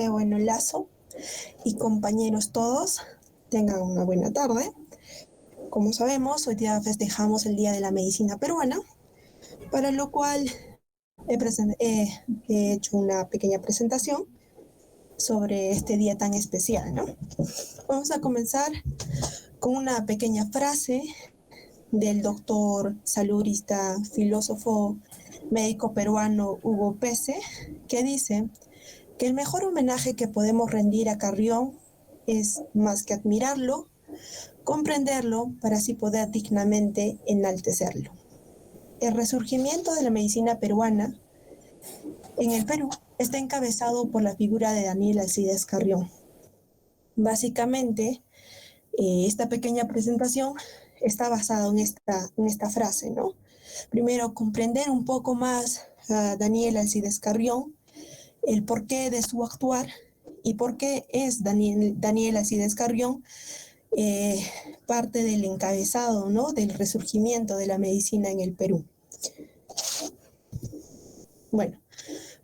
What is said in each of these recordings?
Bueno, Lazo y compañeros todos, tengan una buena tarde. Como sabemos, hoy día festejamos el Día de la Medicina Peruana, para lo cual he hecho una pequeña presentación sobre este día tan especial, ¿no? Vamos a comenzar con una pequeña frase del doctor saludista, filósofo, médico peruano Hugo Pese, que dice que el mejor homenaje que podemos rendir a Carrión es, más que admirarlo, comprenderlo para así poder dignamente enaltecerlo. El resurgimiento de la medicina peruana en el Perú está encabezado por la figura de Daniel Alcides Carrión. Básicamente, esta pequeña presentación está basada en esta frase, ¿no? Primero, comprender un poco más a Daniel Alcides Carrión, el porqué de su actuar y por qué es Daniel Alcides Carrión parte del encabezado, ¿no?, del resurgimiento de la medicina en el Perú. Bueno,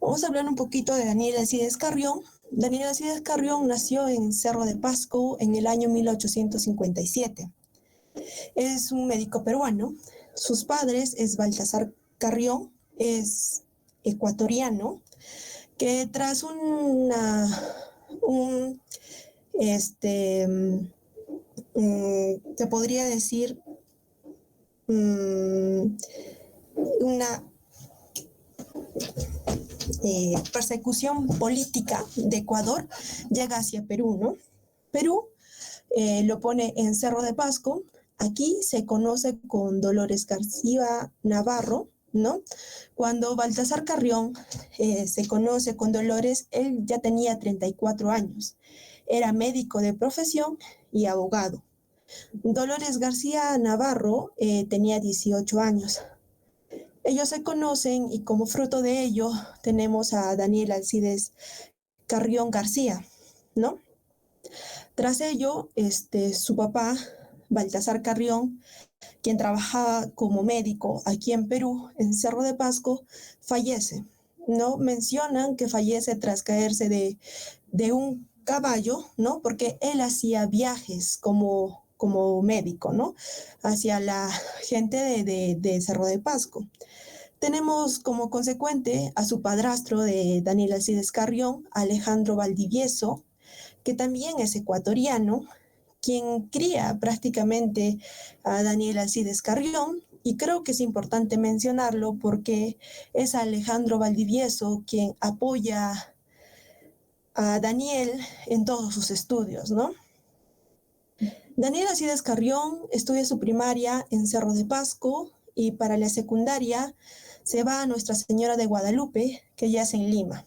vamos a hablar un poquito de Daniel Alcides Carrión. Daniel Alcides Carrión nació en Cerro de Pasco en el año 1857. Es un médico peruano. Sus padres es Baltasar Carrión, es ecuatoriano, que tras se podría decir una persecución política de Ecuador, llega hacia Perú, ¿no? Perú lo pone en Cerro de Pasco. Aquí se conoce con Dolores García Navarro, ¿no? Cuando Baltasar Carrión se conoce con Dolores, él ya tenía 34 años. Era médico de profesión y abogado. Dolores García Navarro tenía 18 años. Ellos se conocen y como fruto de ello tenemos a Daniel Alcides Carrión García, ¿no? Tras ello, su papá, Baltasar Carrión, quien trabajaba como médico aquí en Perú, en Cerro de Pasco, fallece, ¿no? Mencionan que fallece tras caerse de un caballo, ¿no? Porque él hacía viajes como médico, ¿no? Hacia la gente de Cerro de Pasco. Tenemos como consecuente a su padrastro de Daniel Alcides Carrión, Alejandro Valdivieso, que también es ecuatoriano, quien cría prácticamente a Daniel Alcides Carrión, y creo que es importante mencionarlo porque es Alejandro Valdivieso quien apoya a Daniel en todos sus estudios, ¿no? Daniel Alcides Carrión estudia su primaria en Cerro de Pasco y para la secundaria se va a Nuestra Señora de Guadalupe, que yace en Lima.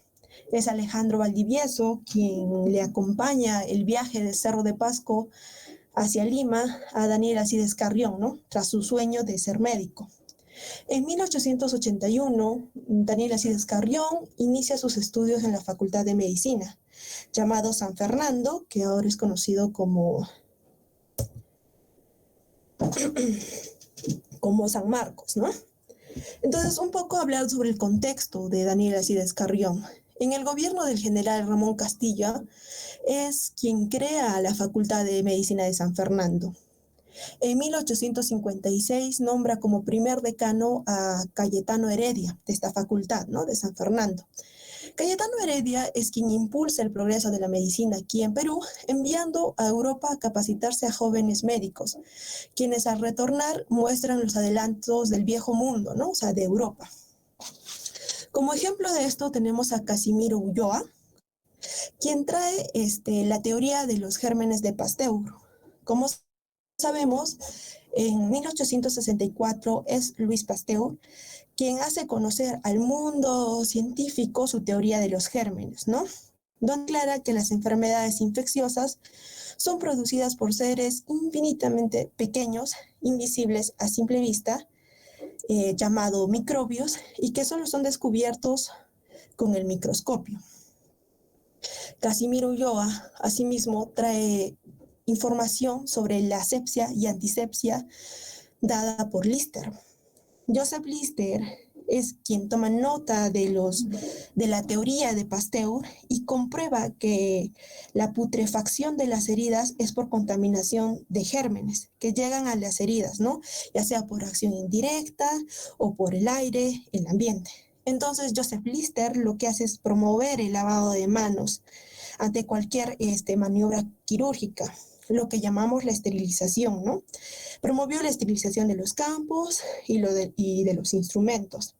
Es Alejandro Valdivieso quien le acompaña el viaje de Cerro de Pasco hacia Lima a Daniel Alcides Carrión, ¿no?, tras su sueño de ser médico. En 1881, Daniel Alcides Carrión inicia sus estudios en la Facultad de Medicina, llamado San Fernando, que ahora es conocido como San Marcos, ¿no? Entonces, un poco hablar sobre el contexto de Daniel Alcides Carrión. En el gobierno del general Ramón Castilla es quien crea la Facultad de Medicina de San Fernando. En 1856 nombra como primer decano a Cayetano Heredia de esta facultad, ¿no?, de San Fernando. Cayetano Heredia es quien impulsa el progreso de la medicina aquí en Perú, enviando a Europa a capacitarse a jóvenes médicos, quienes al retornar muestran los adelantos del viejo mundo, ¿no?, o sea, de Europa. Como ejemplo de esto tenemos a Casimiro Ulloa, quien trae la teoría de los gérmenes de Pasteur. Como sabemos, en 1864 es Luis Pasteur quien hace conocer al mundo científico su teoría de los gérmenes, ¿no?, donde aclara que las enfermedades infecciosas son producidas por seres infinitamente pequeños, invisibles a simple vista, llamado microbios, y que solo son descubiertos con el microscopio. Casimiro Ulloa, asimismo, trae información sobre la asepsia y antisepsia dada por Lister. Joseph Lister es quien toma nota de la teoría de Pasteur y comprueba que la putrefacción de las heridas es por contaminación de gérmenes que llegan a las heridas, ¿no? Ya sea por acción indirecta o por el aire, el ambiente. Entonces, Joseph Lister lo que hace es promover el lavado de manos ante cualquier maniobra quirúrgica, lo que llamamos la esterilización, ¿no? Promovió la esterilización de los campos y de los instrumentos.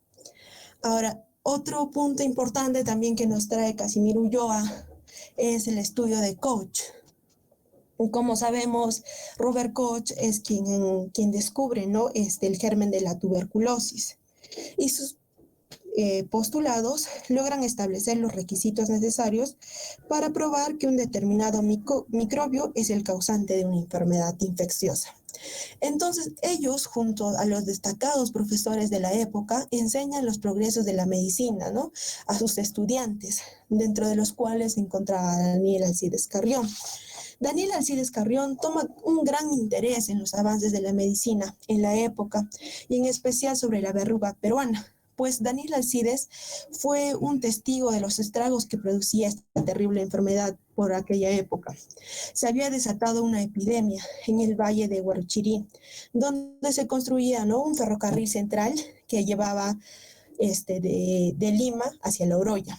Ahora, otro punto importante también que nos trae Casimiro Ulloa es el estudio de Koch. Como sabemos, Robert Koch es quien descubre, ¿no? el germen de la tuberculosis. Y sus postulados logran establecer los requisitos necesarios para probar que un determinado microbio es el causante de una enfermedad infecciosa. Entonces, ellos, junto a los destacados profesores de la época, enseñan los progresos de la medicina, ¿no? A sus estudiantes, dentro de los cuales se encontraba Daniel Alcides Carrión. Daniel Alcides Carrión toma un gran interés en los avances de la medicina en la época, y en especial sobre la verruga peruana, pues Daniel Alcides fue un testigo de los estragos que producía esta terrible enfermedad por aquella época. Se había desatado una epidemia en el valle de Huarochirí, donde se construía, ¿no? un ferrocarril central que llevaba de Lima hacia La Oroya.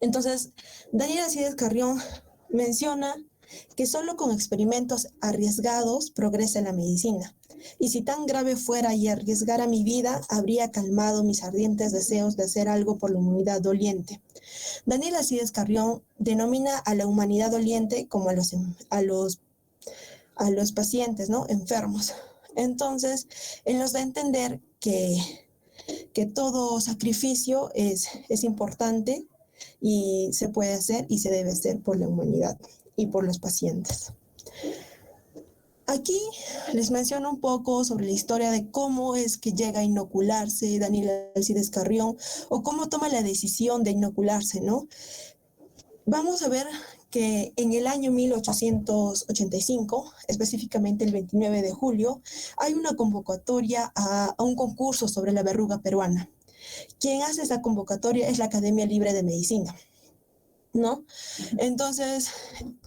Entonces, Daniel Alcides Carrión menciona que solo con experimentos arriesgados progresa la medicina. Y si tan grave fuera y arriesgara mi vida, habría calmado mis ardientes deseos de hacer algo por la humanidad doliente. Daniel Alcides Carrión denomina a la humanidad doliente como a los pacientes, ¿no? enfermos. Entonces, él nos da a entender que todo sacrificio es importante y se puede hacer y se debe hacer por la humanidad y por los pacientes. Aquí les menciono un poco sobre la historia de cómo es que llega a inocularse Daniel Alcides Carrión o cómo toma la decisión de inocularse, ¿no? Vamos a ver que en el año 1885, específicamente el 29 de julio, hay una convocatoria a un concurso sobre la verruga peruana. Quien hace esta convocatoria es la Academia Libre de Medicina, ¿no? Entonces,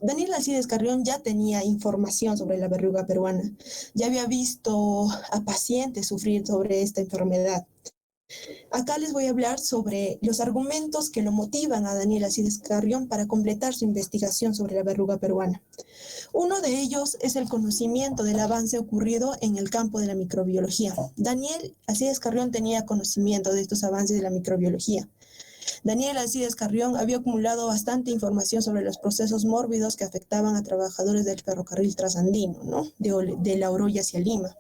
Daniel Alcides Carrión ya tenía información sobre la verruga peruana, ya había visto a pacientes sufrir sobre esta enfermedad. Acá les voy a hablar sobre los argumentos que lo motivan a Daniel Alcides Carrión para completar su investigación sobre la verruga peruana. Uno de ellos es el conocimiento del avance ocurrido en el campo de la microbiología. Daniel Alcides Carrión tenía conocimiento de estos avances de la microbiología. Daniel Alcides Carrión había acumulado bastante información sobre los procesos mórbidos que afectaban a trabajadores del ferrocarril trasandino, ¿no? de La Oroya hacia Lima.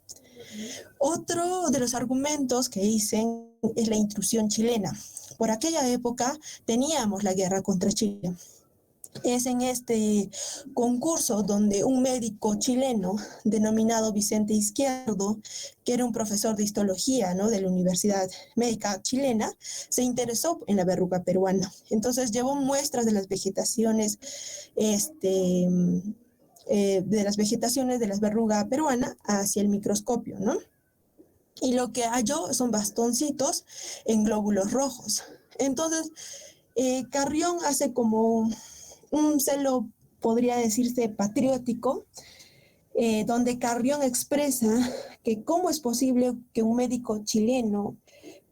Otro de los argumentos que dicen es la intrusión chilena. Por aquella época teníamos la guerra contra Chile. Es en este concurso donde un médico chileno denominado Vicente Izquierdo, que era un profesor de histología, ¿no? de la Universidad Médica Chilena, se interesó en la verruga peruana. Entonces llevó muestras de las vegetaciones de la verruga peruana hacia el microscopio, ¿no? Y lo que halló son bastoncitos en glóbulos rojos. Entonces, Carrión hace como un celo, podría decirse, patriótico, donde Carrión expresa que cómo es posible que un médico chileno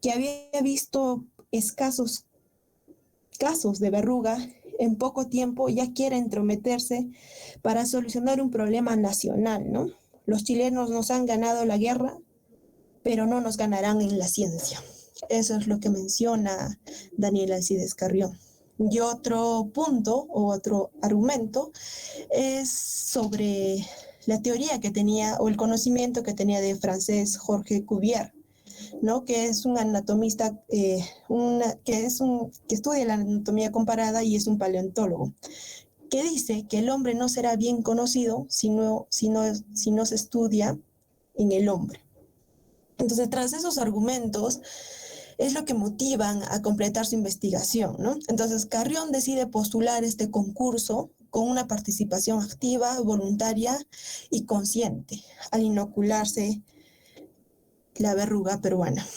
que había visto escasos casos de verruga en poco tiempo ya quiera entrometerse para solucionar un problema nacional, ¿no? Los chilenos nos han ganado la guerra, pero no nos ganarán en la ciencia. Eso es lo que menciona Daniel Alcides Carrión. Y otro punto o otro argumento es sobre la teoría que tenía o el conocimiento que tenía de francés Georges Cuvier, ¿no? que es un anatomista, que estudia la anatomía comparada y es un paleontólogo, que dice que el hombre no será bien conocido si no se estudia en el hombre. Entonces, tras esos argumentos, es lo que motivan a completar su investigación, ¿no? Entonces, Carrión decide postular este concurso con una participación activa, voluntaria y consciente al inocularse la verruga peruana.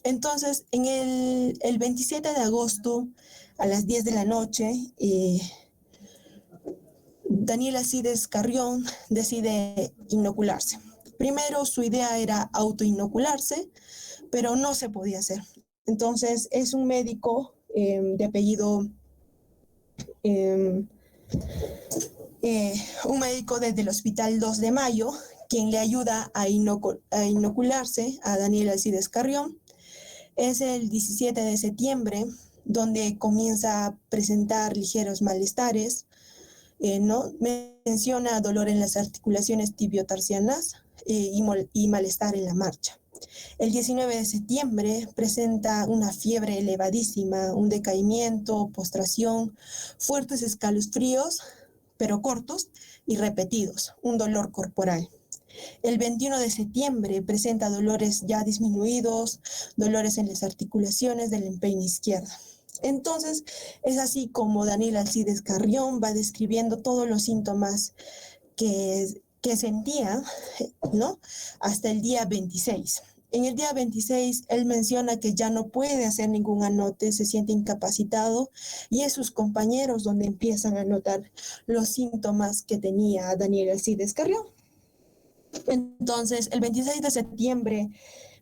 Entonces, el 27 de agosto, a las 10 de la noche, Daniel Alcides Carrión decide inocularse. Primero, su idea era autoinocularse, pero no se podía hacer. Entonces, es un médico de apellido, eh, un médico desde el Hospital 2 de Mayo, quien le ayuda a inocularse a Daniel Alcides Carrión. Es el 17 de septiembre, donde comienza a presentar ligeros malestares, ¿no? Menciona dolor en las articulaciones tibiotarsianas y malestar en la marcha. El 19 de septiembre presenta una fiebre elevadísima, un decaimiento, postración, fuertes escalofríos, pero cortos y repetidos, un dolor corporal. El 21 de septiembre presenta dolores ya disminuidos, dolores en las articulaciones del empeine izquierda. Entonces, es así como Daniel Alcides Carrión va describiendo todos los síntomas que sentía, ¿no? Hasta el día 26. En el día 26, él menciona que ya no puede hacer ningún anote, se siente incapacitado, y es sus compañeros donde empiezan a notar los síntomas que tenía Daniel Alcides Carrión. Entonces, el 26 de septiembre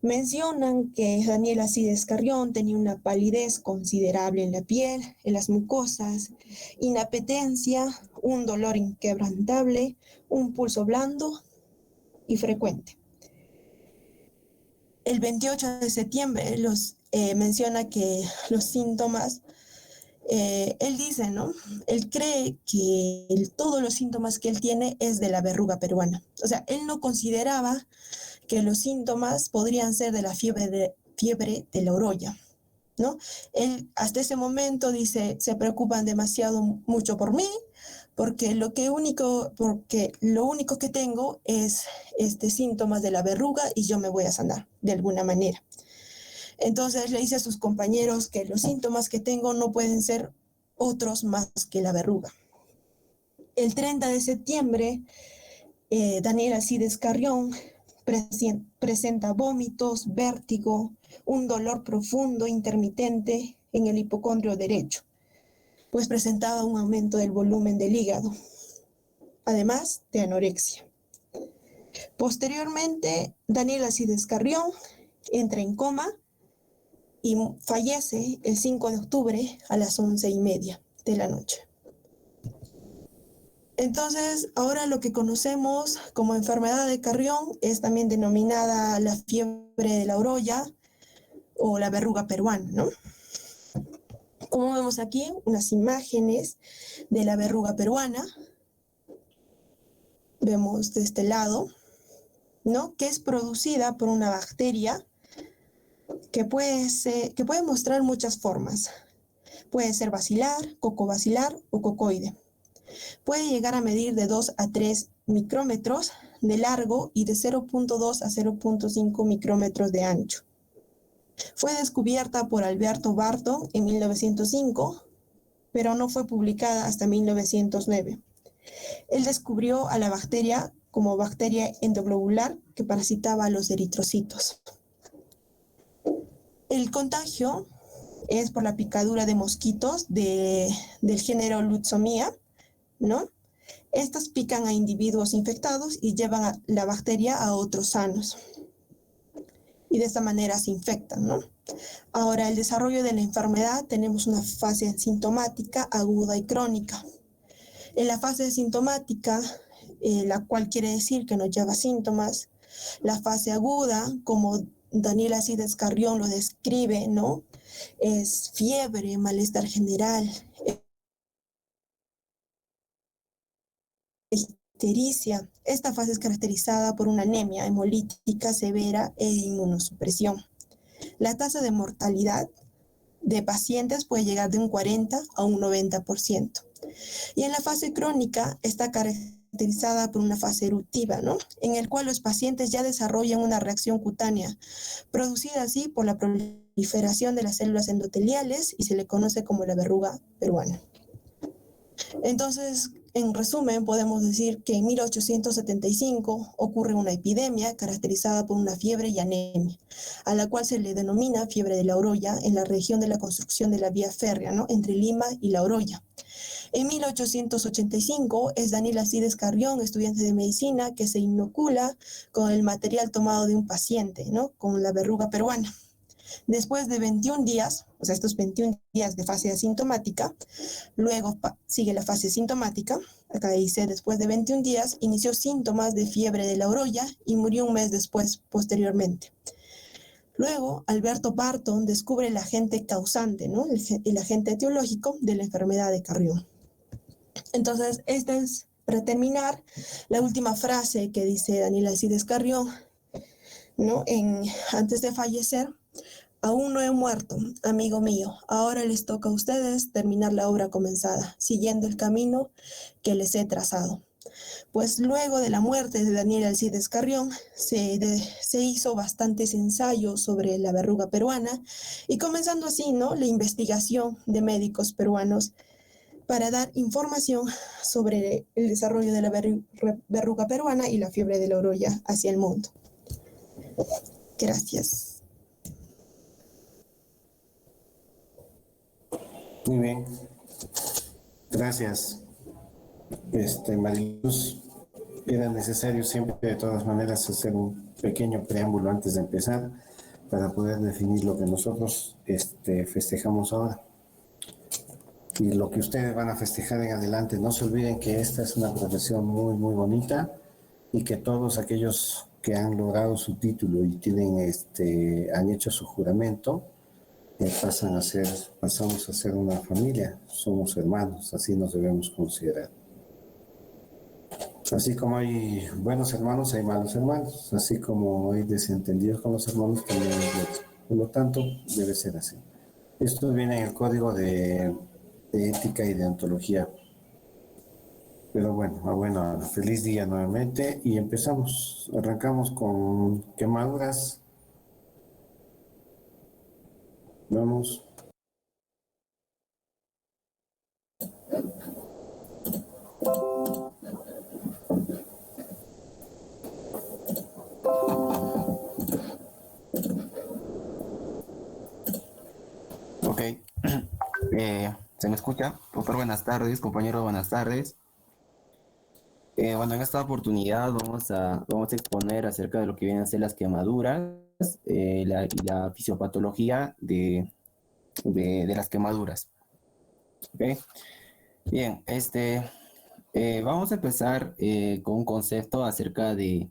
mencionan que Daniel Alcides Carrión tenía una palidez considerable en la piel, en las mucosas, inapetencia, un dolor inquebrantable, un pulso blando y frecuente. El 28 de septiembre menciona que los síntomas, él dice, ¿no? Él cree que todos los síntomas que él tiene es de la verruga peruana. O sea, él no consideraba que los síntomas podrían ser de la fiebre de la orolla, ¿no? Él hasta ese momento dice, se preocupan demasiado mucho por mí, porque lo único que tengo es síntomas de la verruga y yo me voy a sanar de alguna manera. Entonces le dice a sus compañeros que los síntomas que tengo no pueden ser otros más que la verruga. El 30 de septiembre, Daniel Alcides Carrión presenta vómitos, vértigo, un dolor profundo intermitente en el hipocondrio derecho, pues presentaba un aumento del volumen del hígado, además de anorexia. Posteriormente, Daniel Alcides Carrión entra en coma y fallece el 5 de octubre a las 11:30 de la noche. Entonces, ahora lo que conocemos como enfermedad de Carrión es también denominada la fiebre de la orolla o la verruga peruana, ¿no? Como vemos aquí, unas imágenes de la verruga peruana. Vemos de este lado, ¿no? Que es producida por una bacteria que puede mostrar muchas formas. Puede ser bacilar, cocobacilar o cocoide. Puede llegar a medir de 2 a 3 micrómetros de largo y de 0.2 a 0.5 micrómetros de ancho. Fue descubierta por Alberto Barton en 1905, pero no fue publicada hasta 1909. Él descubrió a la bacteria como bacteria endoglobular que parasitaba a los eritrocitos. El contagio es por la picadura de mosquitos del género Lutzomia, ¿no? Estas pican a individuos infectados y llevan la bacteria a otros sanos. Y de esta manera se infectan, ¿no? Ahora, el desarrollo de la enfermedad, tenemos una fase asintomática, aguda y crónica. En la fase asintomática, la cual quiere decir que no lleva síntomas, la fase aguda, como Daniel Alcides Carrión lo describe, ¿no? Es fiebre, malestar general, ictericia. Esta fase es caracterizada por una anemia hemolítica severa e inmunosupresión. La tasa de mortalidad de pacientes puede llegar de un 40 a un 90%. Y en la fase crónica está caracterizada por una fase eruptiva, ¿no? En el cual los pacientes ya desarrollan una reacción cutánea, producida así por la proliferación de las células endoteliales y se le conoce como la verruga peruana. Entonces, En resumen, podemos decir que en 1875 ocurre una epidemia caracterizada por una fiebre y anemia, a la cual se le denomina fiebre de la Oroya en la región de la construcción de la vía férrea, ¿no?, entre Lima y La Oroya. En 1885 es Daniel Alcides Carrión, estudiante de medicina, que se inocula con el material tomado de un paciente, ¿no?, con la verruga peruana. Después de 21 días, o sea, estos 21 días de fase asintomática, luego sigue la fase sintomática. Acá dice, después de 21 días, inició síntomas de fiebre de la Oroya y murió un mes después, posteriormente. Luego, Alberto Barton descubre el agente causante, ¿no?, el agente etiológico de la enfermedad de Carrión. Entonces, esta es, para terminar, la última frase que dice Daniel Alcides Carrión, ¿no?, antes de fallecer: aún no he muerto, amigo mío. Ahora les toca a ustedes terminar la obra comenzada, siguiendo el camino que les he trazado. Pues luego de la muerte de Daniel Alcides Carrión, se hizo bastantes ensayos sobre la verruga peruana y comenzando así, ¿no?, la investigación de médicos peruanos para dar información sobre el desarrollo de la verruga peruana y la fiebre de la Oroya hacia el mundo. Gracias. Muy bien, gracias, Mariluz. Era necesario siempre, de todas maneras, hacer un pequeño preámbulo antes de empezar para poder definir lo que nosotros festejamos ahora y lo que ustedes van a festejar en adelante. No se olviden que esta es una profesión muy, muy bonita y que todos aquellos que han logrado su título y han hecho su juramento, pasamos a ser una familia, somos hermanos, así nos debemos considerar. Así como hay buenos hermanos, hay malos hermanos, así como hay desentendidos con los hermanos, también hay otros. Por lo tanto, debe ser así. Esto viene en el código de ética y de ontología. Pero bueno, feliz día nuevamente y arrancamos con quemaduras. Vamos. Ok, ¿se me escucha? Doctor, buenas tardes, compañero, buenas tardes. Bueno, en esta oportunidad vamos a exponer acerca de lo que vienen a ser las quemaduras y la fisiopatología de las quemaduras. Okay. Bien, vamos a empezar con un concepto acerca de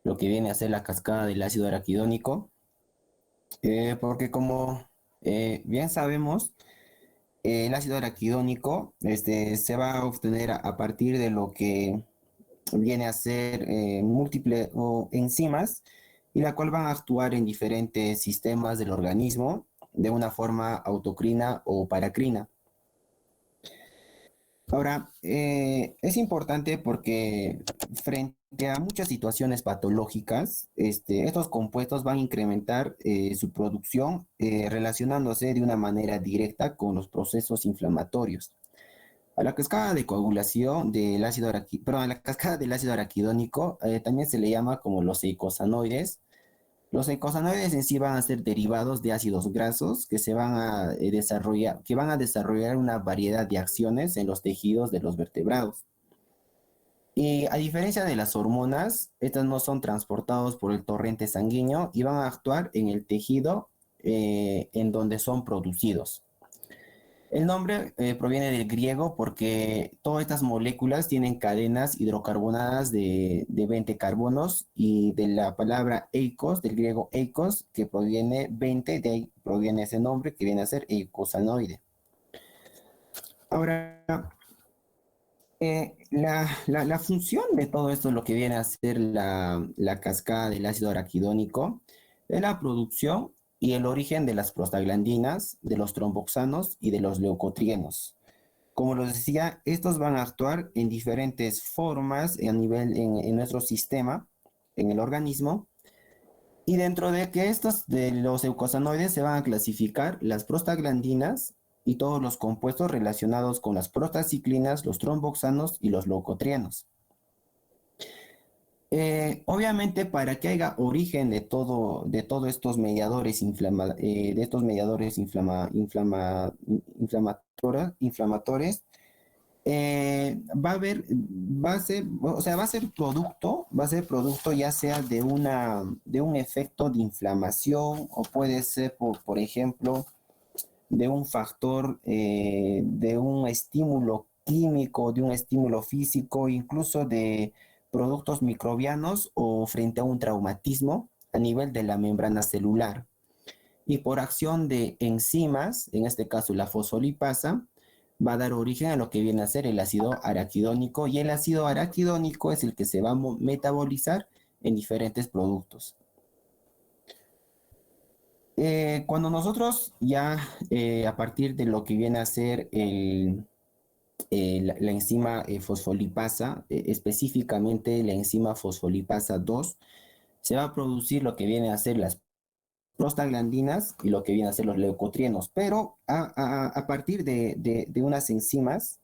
lo que viene a ser la cascada del ácido araquidónico, porque como bien sabemos, el ácido araquidónico se va a obtener a partir de lo que viene a ser múltiples enzimas y la cual van a actuar en diferentes sistemas del organismo de una forma autocrina o paracrina. Ahora, es importante porque frente a muchas situaciones patológicas, estos compuestos van a incrementar su producción relacionándose de una manera directa con los procesos inflamatorios. A la cascada de coagulación del ácido a la cascada del ácido araquidónico también se le llama como los eicosanoides. Los eicosanoides en sí van a ser derivados de ácidos grasos que van a desarrollar una variedad de acciones en los tejidos de los vertebrados. Y a diferencia de las hormonas, estas no son transportados por el torrente sanguíneo y van a actuar en el tejido en donde son producidos. El nombre proviene del griego porque todas estas moléculas tienen cadenas hidrocarbonadas de 20 carbonos y de la palabra eikos, del griego eikos, que proviene 20, de ahí proviene ese nombre que viene a ser eicosanoide. Ahora, la función de todo esto, lo que viene a ser la cascada del ácido araquidónico, es la producción y el origen de las prostaglandinas, de los tromboxanos y de los leucotrienos. Como les decía, estos van a actuar en diferentes formas en nuestro sistema, en el organismo, y dentro de los eucosanoides se van a clasificar las prostaglandinas, y todos los compuestos relacionados con las prostaciclinas, los tromboxanos y los leucotrienos. Obviamente, para que haya origen de todos estos mediadores, inflamadores, va a ser producto ya sea de un efecto de inflamación, o puede ser, por ejemplo, de un factor, de un estímulo químico, de un estímulo físico, incluso de productos microbianos o frente a un traumatismo a nivel de la membrana celular. Y por acción de enzimas, en este caso la fosfolipasa, va a dar origen a lo que viene a ser el ácido araquidónico, y el ácido araquidónico es el que se va a metabolizar en diferentes productos. Cuando nosotros ya, a partir de lo que viene a ser la enzima fosfolipasa, específicamente la enzima fosfolipasa 2, se va a producir lo que viene a ser las prostaglandinas y lo que viene a ser los leucotrienos, pero a partir de unas enzimas,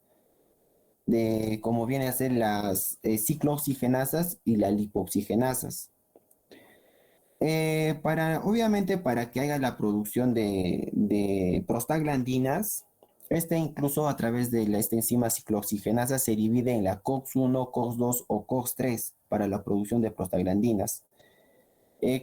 como viene a ser las ciclooxigenasas y las lipoxigenasas. Obviamente, para que haya la producción de prostaglandinas, incluso a través de esta enzima ciclooxigenasa se divide en la COX-1, COX-2 o COX-3 para la producción de prostaglandinas.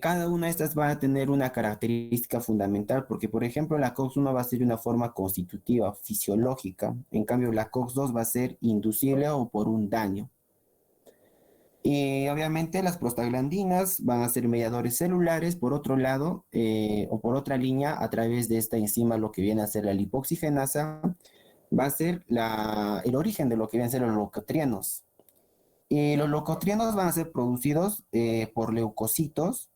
Cada una de estas va a tener una característica fundamental, porque por ejemplo la COX-1 va a ser de una forma constitutiva, fisiológica, en cambio la COX-2 va a ser inducible o por un daño. Y obviamente las prostaglandinas van a ser mediadores celulares, por otro lado, o por otra línea, a través de esta enzima, lo que viene a ser la lipoxigenasa, va a ser el origen de lo que vienen a ser los leucotrienos. Y los leucotrienos van a ser producidos por leucocitos,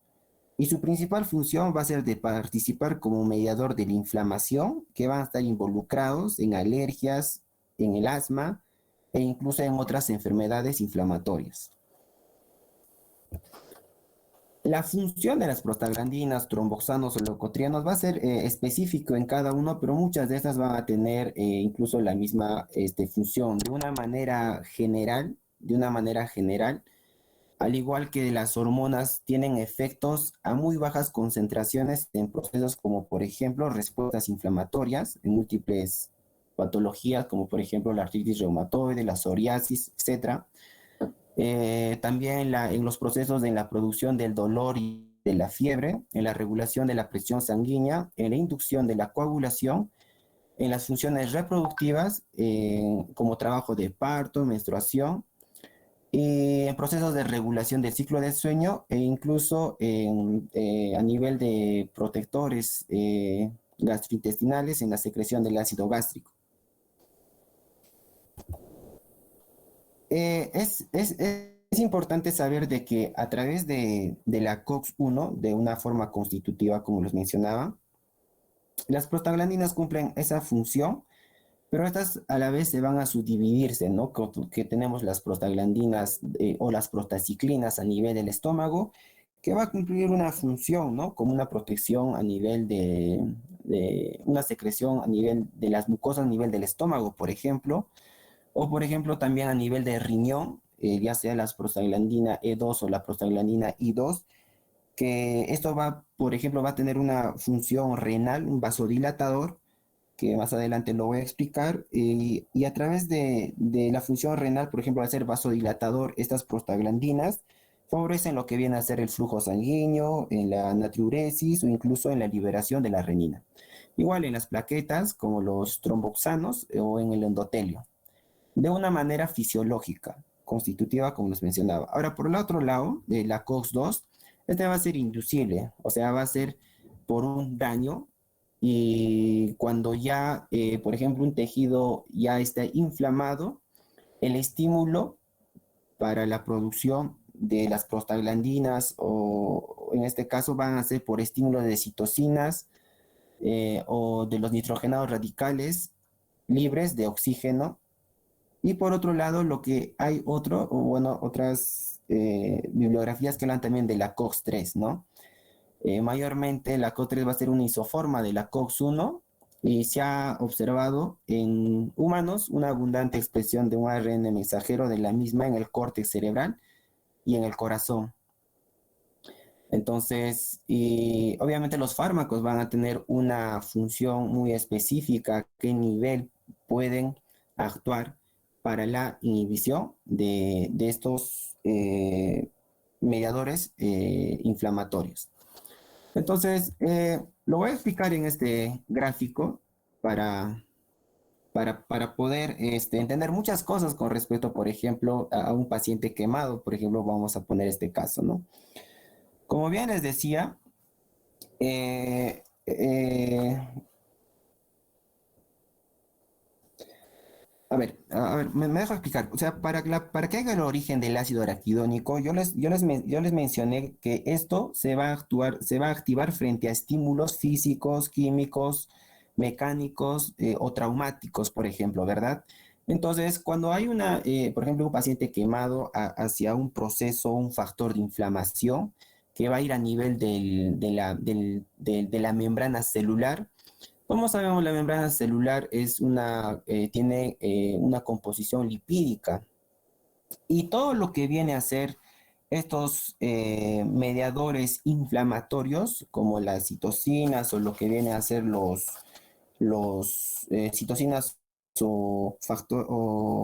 y su principal función va a ser de participar como mediador de la inflamación, que van a estar involucrados en alergias, en el asma e incluso en otras enfermedades inflamatorias. La función de las prostaglandinas, tromboxanos o leucotrienos va a ser específico en cada uno, pero muchas de estas van a tener incluso la misma función de una manera general, al igual que las hormonas tienen efectos a muy bajas concentraciones en procesos como por ejemplo respuestas inflamatorias en múltiples patologías como por ejemplo la artritis reumatoide, la psoriasis, etc. También en los procesos de la producción del dolor y de la fiebre, en la regulación de la presión sanguínea, en la inducción de la coagulación, en las funciones reproductivas, como trabajo de parto, menstruación, y en procesos de regulación del ciclo del sueño, e incluso a nivel de protectores gastrointestinales en la secreción del ácido gástrico. Es importante saber de que a través de la COX-1, de una forma constitutiva, como les mencionaba, las prostaglandinas cumplen esa función, pero estas a la vez se van a subdividirse, ¿no? Que tenemos las prostaglandinas o las prostaciclinas a nivel del estómago, que va a cumplir una función, ¿no? Como una protección a nivel de una secreción a nivel de las mucosas, a nivel del estómago, por ejemplo, o por ejemplo también a nivel de riñón, ya sea la prostaglandina E2 o la prostaglandina I2, que esto por ejemplo, va a tener una función renal, un vasodilatador, que más adelante lo voy a explicar, y a través de la función renal, por ejemplo, al ser vasodilatador, estas prostaglandinas favorecen lo que viene a ser el flujo sanguíneo, en la natriuresis o incluso en la liberación de la renina. Igual en las plaquetas, como los tromboxanos o en el endotelio, de una manera fisiológica, constitutiva, como les mencionaba. Ahora, por el otro lado, de la COX-2, esta va a ser inducible, o sea, va a ser por un daño, y cuando ya, por ejemplo, un tejido ya está inflamado, el estímulo para la producción de las prostaglandinas, o en este caso van a ser por estímulo de citocinas o de los nitrogenados radicales libres de oxígeno. Y por otro lado, lo que hay otras bibliografías que hablan también de la COX-3, ¿no? Mayormente la COX-3 va a ser una isoforma de la COX-1, y se ha observado en humanos una abundante expresión de un ARN mensajero de la misma en el córtex cerebral y en el corazón. Entonces, y obviamente los fármacos van a tener una función muy específica, qué nivel pueden actuar para la inhibición de estos mediadores inflamatorios. Entonces, lo voy a explicar en este gráfico para, para poder entender muchas cosas con respecto, por ejemplo, a un paciente quemado. Por ejemplo, vamos a poner este caso, ¿no? Como bien les decía, eh, eh, me dejo explicar. O sea, para que haga el origen del ácido araquidónico, yo les mencioné que esto se va a activar frente a estímulos físicos, químicos, mecánicos o traumáticos, por ejemplo, ¿verdad? Entonces, cuando hay por ejemplo, un paciente quemado hacia un proceso, un factor de inflamación que va a ir a nivel de la membrana celular. Como sabemos, la membrana celular tiene una composición lipídica y todo lo que viene a ser estos mediadores inflamatorios, como las citocinas o lo que viene a ser los citocinas o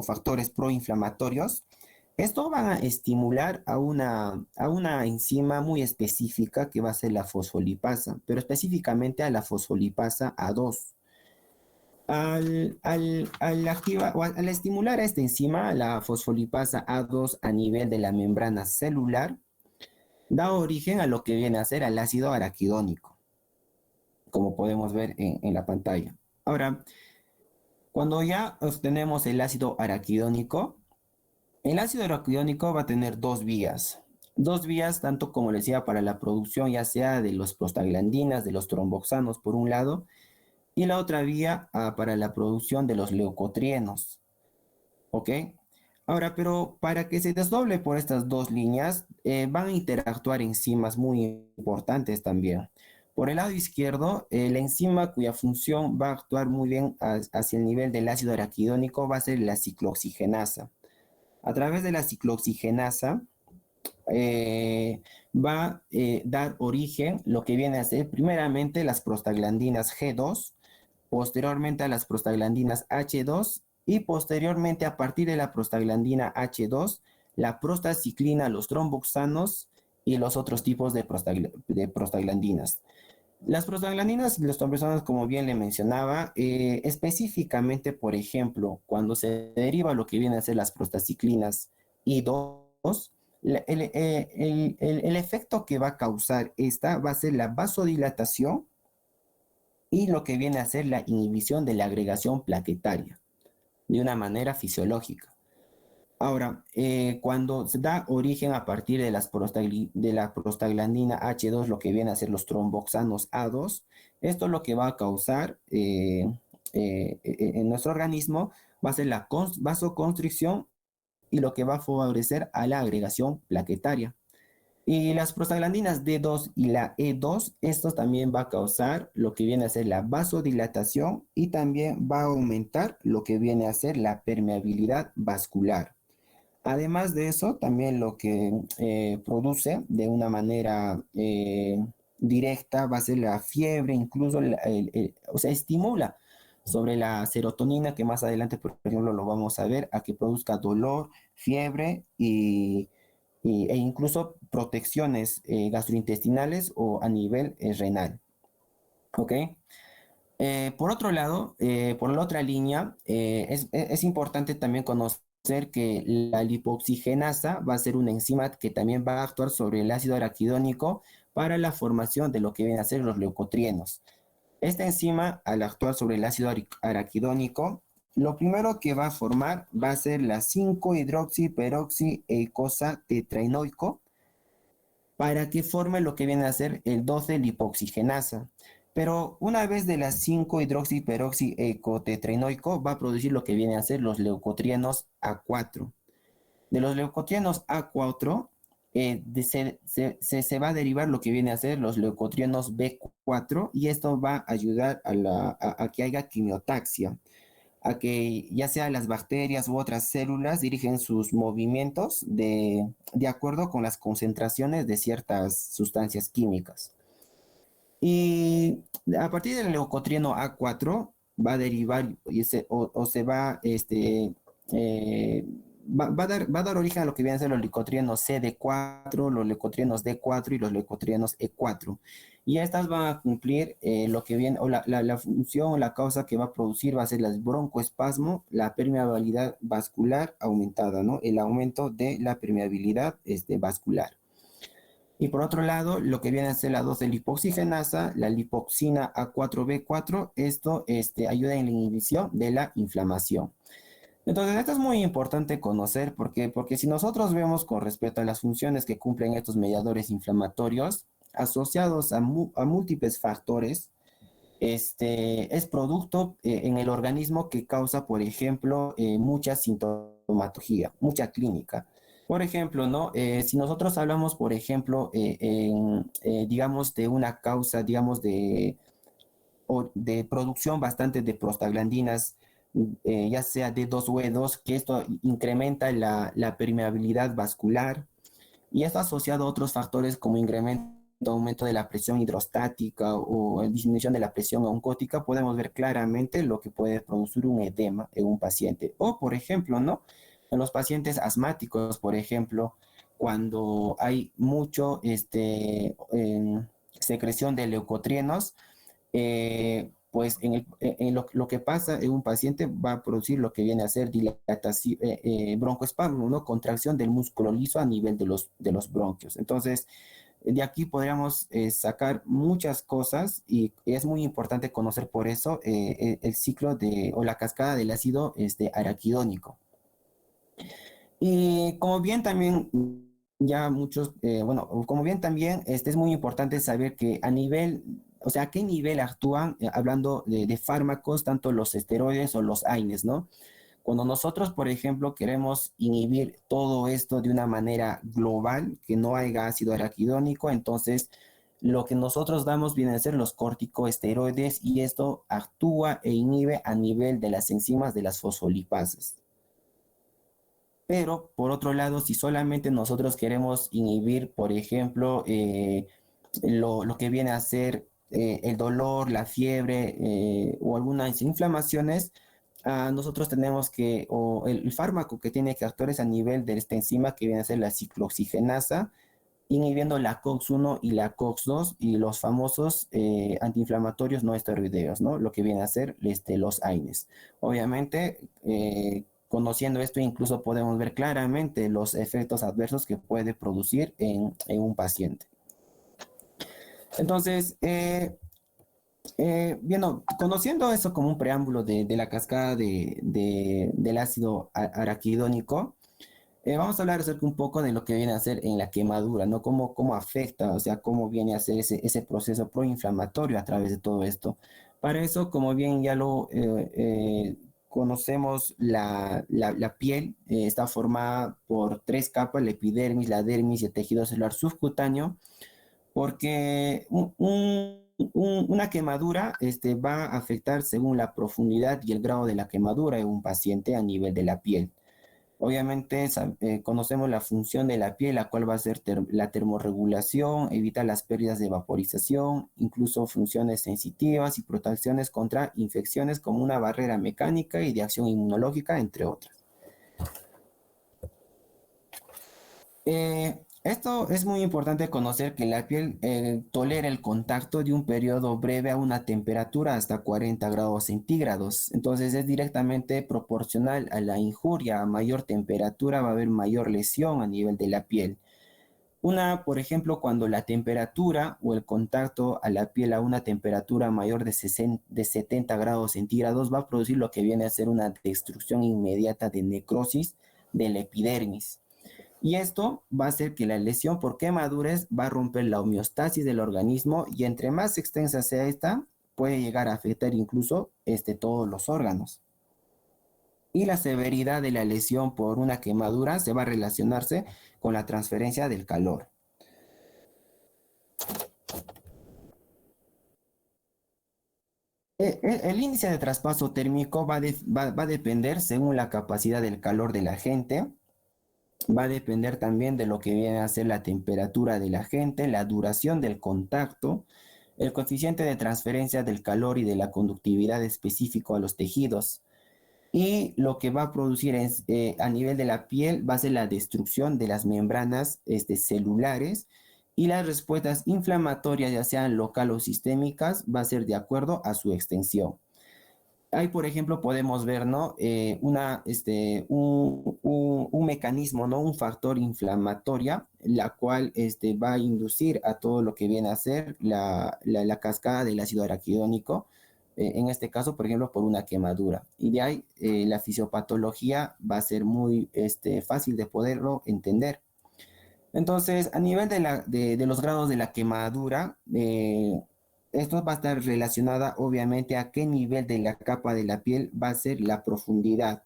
factores proinflamatorios, esto va a estimular a una enzima muy específica que va a ser la fosfolipasa, pero específicamente a la fosfolipasa A2. Al estimular a esta enzima, la fosfolipasa A2 a nivel de la membrana celular, da origen a lo que viene a ser el ácido araquidónico, como podemos ver en la pantalla. Ahora, cuando ya obtenemos el ácido araquidónico va a tener dos vías tanto como les decía para la producción ya sea de los prostaglandinas, de los tromboxanos por un lado, y la otra vía para la producción de los leucotrienos. ¿Ok? Ahora, pero para que se desdoble por estas dos líneas, van a interactuar enzimas muy importantes también. Por el lado izquierdo, la enzima cuya función va a actuar muy bien hacia el nivel del ácido araquidónico va a ser la ciclooxigenasa. A través de la ciclooxigenasa va a dar origen lo que viene a ser primeramente las prostaglandinas G2, posteriormente a las prostaglandinas H2 y posteriormente a partir de la prostaglandina H2, la prostaciclina, los tromboxanos y los otros tipos de prostaglandinas. Las prostaglandinas y los tromboxanos, como bien le mencionaba, específicamente, por ejemplo, cuando se deriva lo que viene a ser las prostaciclinas I2, el efecto que va a causar esta va a ser la vasodilatación y lo que viene a ser la inhibición de la agregación plaquetaria de una manera fisiológica. Ahora, cuando se da origen a partir de la prostaglandina H2, lo que viene a ser los tromboxanos A2, esto lo que va a causar en nuestro organismo va a ser la vasoconstricción y lo que va a favorecer a la agregación plaquetaria. Y las prostaglandinas D2 y la E2, esto también va a causar lo que viene a ser la vasodilatación y también va a aumentar lo que viene a ser la permeabilidad vascular. Además de eso, también lo que produce de una manera directa va a ser la fiebre, incluso, o sea, estimula sobre la serotonina, que más adelante, por ejemplo, lo vamos a ver, a que produzca dolor, fiebre e incluso protecciones gastrointestinales o a nivel renal. ¿Ok? Por otro lado, por la otra línea, es importante también conocer que la lipoxigenasa va a ser una enzima que también va a actuar sobre el ácido araquidónico para la formación de lo que vienen a ser los leucotrienos. Esta enzima, al actuar sobre el ácido araquidónico, lo primero que va a formar va a ser la 5-hidroxiperoxieikosa tetraenoico para que forme lo que viene a ser el 12-lipoxigenasa. Pero una vez de las 5-hidroxiperoxieikotetraenoico va a producir lo que viene a ser los leucotrienos A4. De los leucotrienos A4, se va a derivar lo que viene a ser los leucotrienos B4 y esto va a ayudar a que haya quimiotaxia, a que ya sea las bacterias u otras células dirigen sus movimientos de acuerdo con las concentraciones de ciertas sustancias químicas. Y a partir del leucotrieno A4 va a derivar o se va, va a dar origen a lo que vienen a ser los leucotrienos CD4, los leucotrienos D4 y los leucotrienos E4. Y estas van a cumplir lo que viene, o la función o la causa que va a producir va a ser el broncoespasmo, la permeabilidad vascular aumentada, ¿no? El aumento de la permeabilidad vascular. Y por otro lado, lo que viene a ser la 2-lipoxigenasa, la lipoxina A4B4, esto ayuda en la inhibición de la inflamación. Entonces, esto es muy importante conocer porque si nosotros vemos con respecto a las funciones que cumplen estos mediadores inflamatorios, asociados a múltiples factores, es producto en el organismo que causa, por ejemplo, mucha sintomatología, mucha clínica. Por ejemplo, ¿no? Si nosotros hablamos, por ejemplo, digamos, de una causa, digamos, de producción bastante de prostaglandinas, ya sea D2 o E2, que esto incrementa la permeabilidad vascular y está asociado a otros factores como aumento de la presión hidrostática o disminución de la presión oncótica, podemos ver claramente lo que puede producir un edema en un paciente. O, por ejemplo, ¿no? En los pacientes asmáticos, por ejemplo, cuando hay mucho secreción de leucotrienos, pues en lo que pasa en un paciente va a producir lo que viene a ser dilatación, broncoespasmo, ¿no? Contracción del músculo liso a nivel de los bronquios. Entonces, de aquí podríamos sacar muchas cosas y es muy importante conocer por eso el ciclo o la cascada del ácido araquidónico. Y como bien también ya muchos, bueno, como bien también es muy importante saber que a nivel, o sea, a qué nivel actúan, hablando de fármacos, tanto los esteroides o los AINES, ¿no? Cuando nosotros, por ejemplo, queremos inhibir todo esto de una manera global, que no haya ácido araquidónico, entonces lo que nosotros damos vienen a ser los corticosteroides y esto actúa e inhibe a nivel de las enzimas de las fosfolipases. Pero, por otro lado, si solamente nosotros queremos inhibir, por ejemplo, lo que viene a ser el dolor, la fiebre o algunas inflamaciones, nosotros tenemos o el fármaco que tiene que actuar es a nivel de esta enzima que viene a ser la ciclooxigenasa, inhibiendo la COX-1 y la COX-2 y los famosos antiinflamatorios no esteroideos, ¿no? Lo que viene a ser los AINES. Obviamente, conociendo esto, incluso podemos ver claramente los efectos adversos que puede producir en un paciente. Entonces, bueno, conociendo eso como un preámbulo de la cascada del ácido araquidónico, vamos a hablar acerca un poco de lo que viene a ser en la quemadura, ¿no? Cómo afecta, o sea, cómo viene a ser ese proceso proinflamatorio a través de todo esto. Para eso, como bien ya lo conocemos, la piel está formada por 3 capas, la epidermis, la dermis y el tejido celular subcutáneo, porque una quemadura va a afectar según la profundidad y el grado de la quemadura en un paciente a nivel de la piel. Obviamente conocemos la función de la piel, la cual va a ser la termorregulación, evita las pérdidas de vaporización, incluso funciones sensitivas y protecciones contra infecciones como una barrera mecánica y de acción inmunológica, entre otras. Esto es muy importante conocer que la piel tolera el contacto de un periodo breve a una temperatura hasta 40 grados centígrados. Entonces es directamente proporcional a la injuria. A mayor temperatura va a haber mayor lesión a nivel de la piel. Por ejemplo, cuando la temperatura o el contacto a la piel a una temperatura mayor de 70 grados centígrados va a producir lo que viene a ser una destrucción inmediata de necrosis de la epidermis. Y esto va a hacer que la lesión por quemaduras va a romper la homeostasis del organismo y entre más extensa sea esta, puede llegar a afectar incluso todos los órganos. y la severidad de la lesión por una quemadura se va a relacionarse con la transferencia del calor. El índice de traspaso térmico va a depender según la capacidad del calor del agente, va a depender también de lo que viene a ser la temperatura del agente, la duración del contacto, el coeficiente de transferencia del calor y de la conductividad específico a los tejidos. Y lo que va a producir a nivel de la piel va a ser la destrucción de las membranas celulares, y las respuestas inflamatorias, ya sean local o sistémicas, va a ser de acuerdo a su extensión. Ahí, por ejemplo, podemos ver, ¿no? Un mecanismo, ¿no? Un factor inflamatoria, la cual va a inducir a todo lo que viene a ser la cascada del ácido araquidónico, en este caso, por ejemplo, por una quemadura. Y de ahí la fisiopatología va a ser muy fácil de poderlo entender. Entonces, a nivel de los grados de la quemadura, esto va a estar relacionada obviamente a qué nivel de la capa de la piel va a ser la profundidad.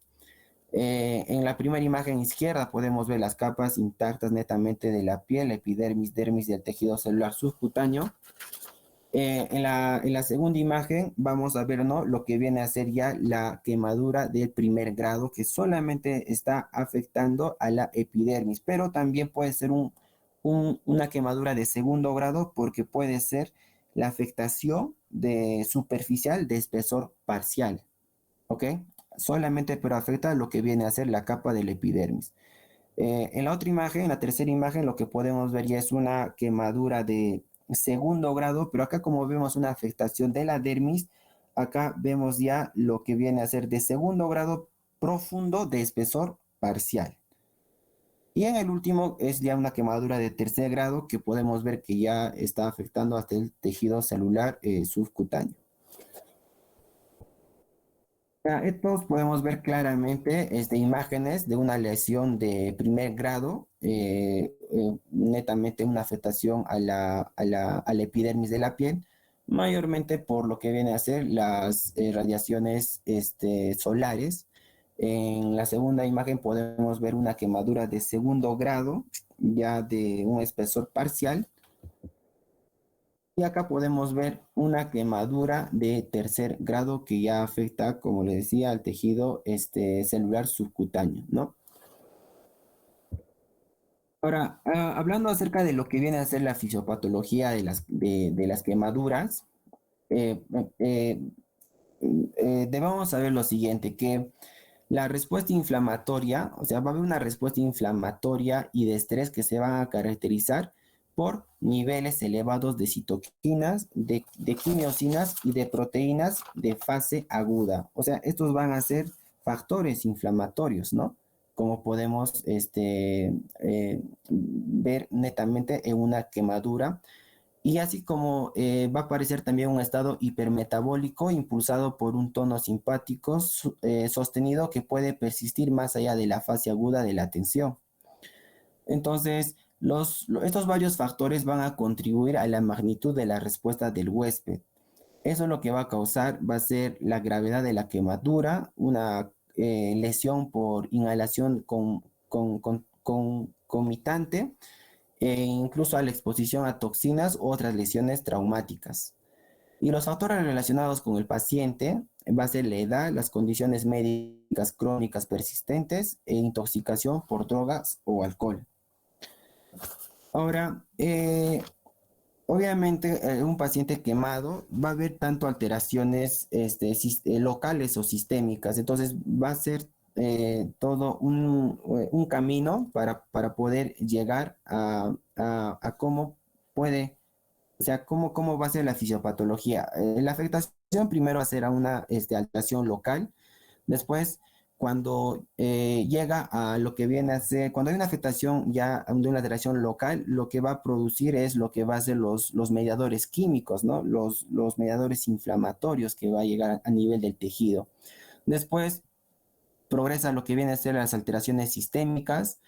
En la primera imagen izquierda podemos ver las capas intactas netamente de la piel, epidermis, dermis del tejido celular subcutáneo. En la segunda imagen vamos a ver, ¿no?, lo que viene a ser ya la quemadura del primer grado, que solamente está afectando a la epidermis, pero también puede ser una quemadura de segundo grado, porque puede ser la afectación superficial de espesor parcial, ¿ok? Solamente, pero afecta lo que viene a ser la capa del epidermis. En la otra imagen, en la tercera imagen, lo que podemos ver ya es una quemadura de segundo grado, pero acá, como vemos una afectación de la dermis, acá vemos ya lo que viene a ser de segundo grado profundo de espesor parcial. Y en el último es ya una quemadura de tercer grado, que podemos ver que ya está afectando hasta el tejido celular subcutáneo. Estos podemos ver claramente imágenes de una lesión de primer grado, netamente una afectación a la epidermis de la piel, mayormente por lo que viene a ser las radiaciones solares. En la segunda imagen podemos ver una quemadura de segundo grado, ya de un espesor parcial. Y acá podemos ver una quemadura de tercer grado que ya afecta, como les decía, al tejido celular subcutáneo, ¿no? Ahora, hablando acerca de lo que viene a ser la fisiopatología de las quemaduras, eh, eh, debemos saber lo siguiente, que la respuesta inflamatoria, o sea, va a haber una respuesta inflamatoria y de estrés que se van a caracterizar por niveles elevados de citoquinas, de quimiosinas y de proteínas de fase aguda. O sea, estos van a ser factores inflamatorios, ¿no? Como podemos ver netamente en una quemadura. Y así como va a aparecer también un estado hipermetabólico impulsado por un tono simpático sostenido, que puede persistir más allá de la fase aguda de la tensión. Entonces, estos varios factores van a contribuir a la magnitud de la respuesta del huésped. Eso lo que va a causar va a ser la gravedad de la quemadura, una lesión por inhalación concomitante, e incluso a la exposición a toxinas u otras lesiones traumáticas. Y los factores relacionados con el paciente va a ser la edad, las condiciones médicas crónicas persistentes e intoxicación por drogas o alcohol. Ahora, obviamente, un paciente quemado va a haber tanto alteraciones locales o sistémicas. Entonces va a ser todo un camino para poder llegar a cómo puede, o sea, cómo va a ser la fisiopatología. La afectación primero va a ser a una alteración local. Después, cuando llega a lo que viene a ser, cuando hay una afectación ya de una alteración local, lo que va a producir es lo que va a ser los mediadores químicos, ¿no? Los mediadores inflamatorios que va a llegar a nivel del tejido. Después progresa lo que viene a ser las alteraciones sistémicas,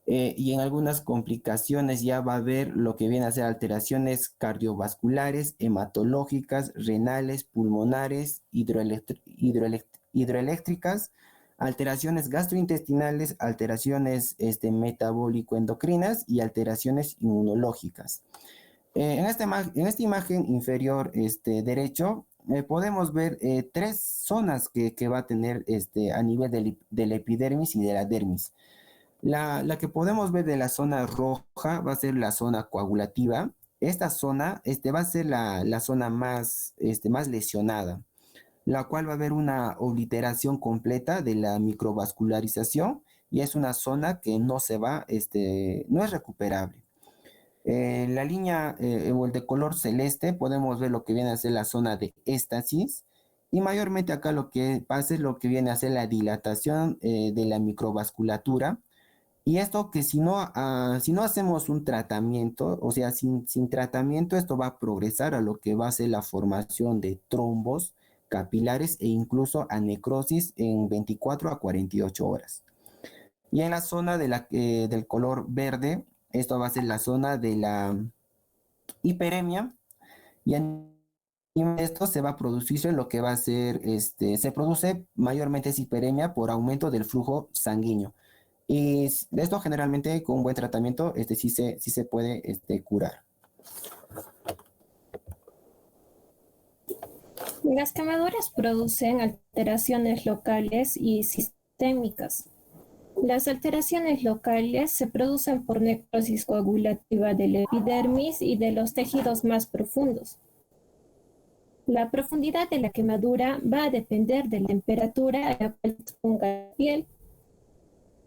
y en algunas complicaciones ya va a haber lo que viene a ser alteraciones cardiovasculares, hematológicas, renales, pulmonares, hidroeléctricas, alteraciones gastrointestinales, alteraciones metabólico-endocrinas y alteraciones inmunológicas. En esta imagen inferior derecho podemos ver tres zonas que va a tener a nivel de la epidermis y de la dermis. La que podemos ver de la zona roja va a ser la zona coagulativa. Esta zona va a ser la zona más lesionada, la cual va a haber una obliteración completa de la microvascularización y es una zona que no se va, no es recuperable. La línea o el de color celeste podemos ver lo que viene a ser la zona de éstasis y mayormente acá lo que pasa es lo que viene a ser la dilatación de la microvasculatura. Y esto que si no hacemos un tratamiento, o sea, sin tratamiento, esto va a progresar a lo que va a ser la formación de trombos capilares e incluso a necrosis en 24 a 48 horas. Y en la zona del color verde, esto va a ser la zona de la hiperemia. Y en esto se va a producir lo que va a ser, se produce mayormente es hiperemia por aumento del flujo sanguíneo. Y esto generalmente con un buen tratamiento sí se puede curar. Las quemaduras producen alteraciones locales y sistémicas. Las alteraciones locales se producen por necrosis coagulativa del epidermis y de los tejidos más profundos. La profundidad de la quemadura va a depender de la temperatura a la cual se exponga la piel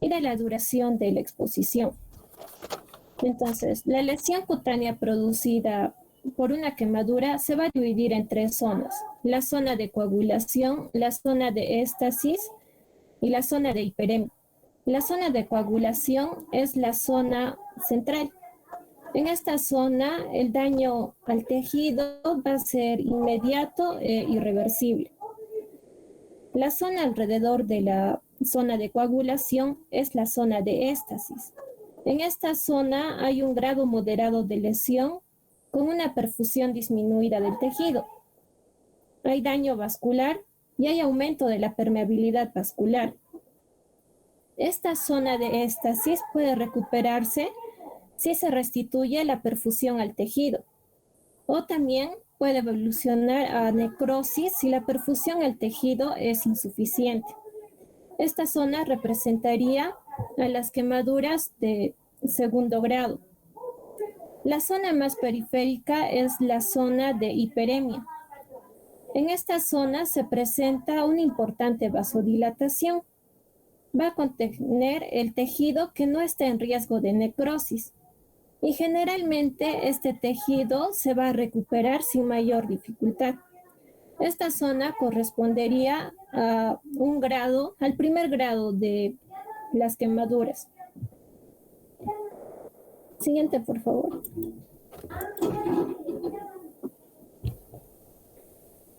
y de la duración de la exposición. Entonces, la lesión cutánea producida por una quemadura se va a dividir en tres zonas: la zona de coagulación, la zona de éstasis y la zona de hiperemia. La zona de coagulación es la zona central. En esta zona, el daño al tejido va a ser inmediato e irreversible. La zona alrededor de la zona de coagulación es la zona de éstasis. En esta zona hay un grado moderado de lesión con una perfusión disminuida del tejido. Hay daño vascular y hay aumento de la permeabilidad vascular. Esta zona de éstasis puede recuperarse si se restituye la perfusión al tejido, o también puede evolucionar a necrosis si la perfusión al tejido es insuficiente. Esta zona representaría a las quemaduras de segundo grado. La zona más periférica es la zona de hiperemia. En esta zona se presenta una importante vasodilatación. Va a contener el tejido que no está en riesgo de necrosis y generalmente este tejido se va a recuperar sin mayor dificultad. Esta zona correspondería a al primer grado de las quemaduras. Siguiente, por favor.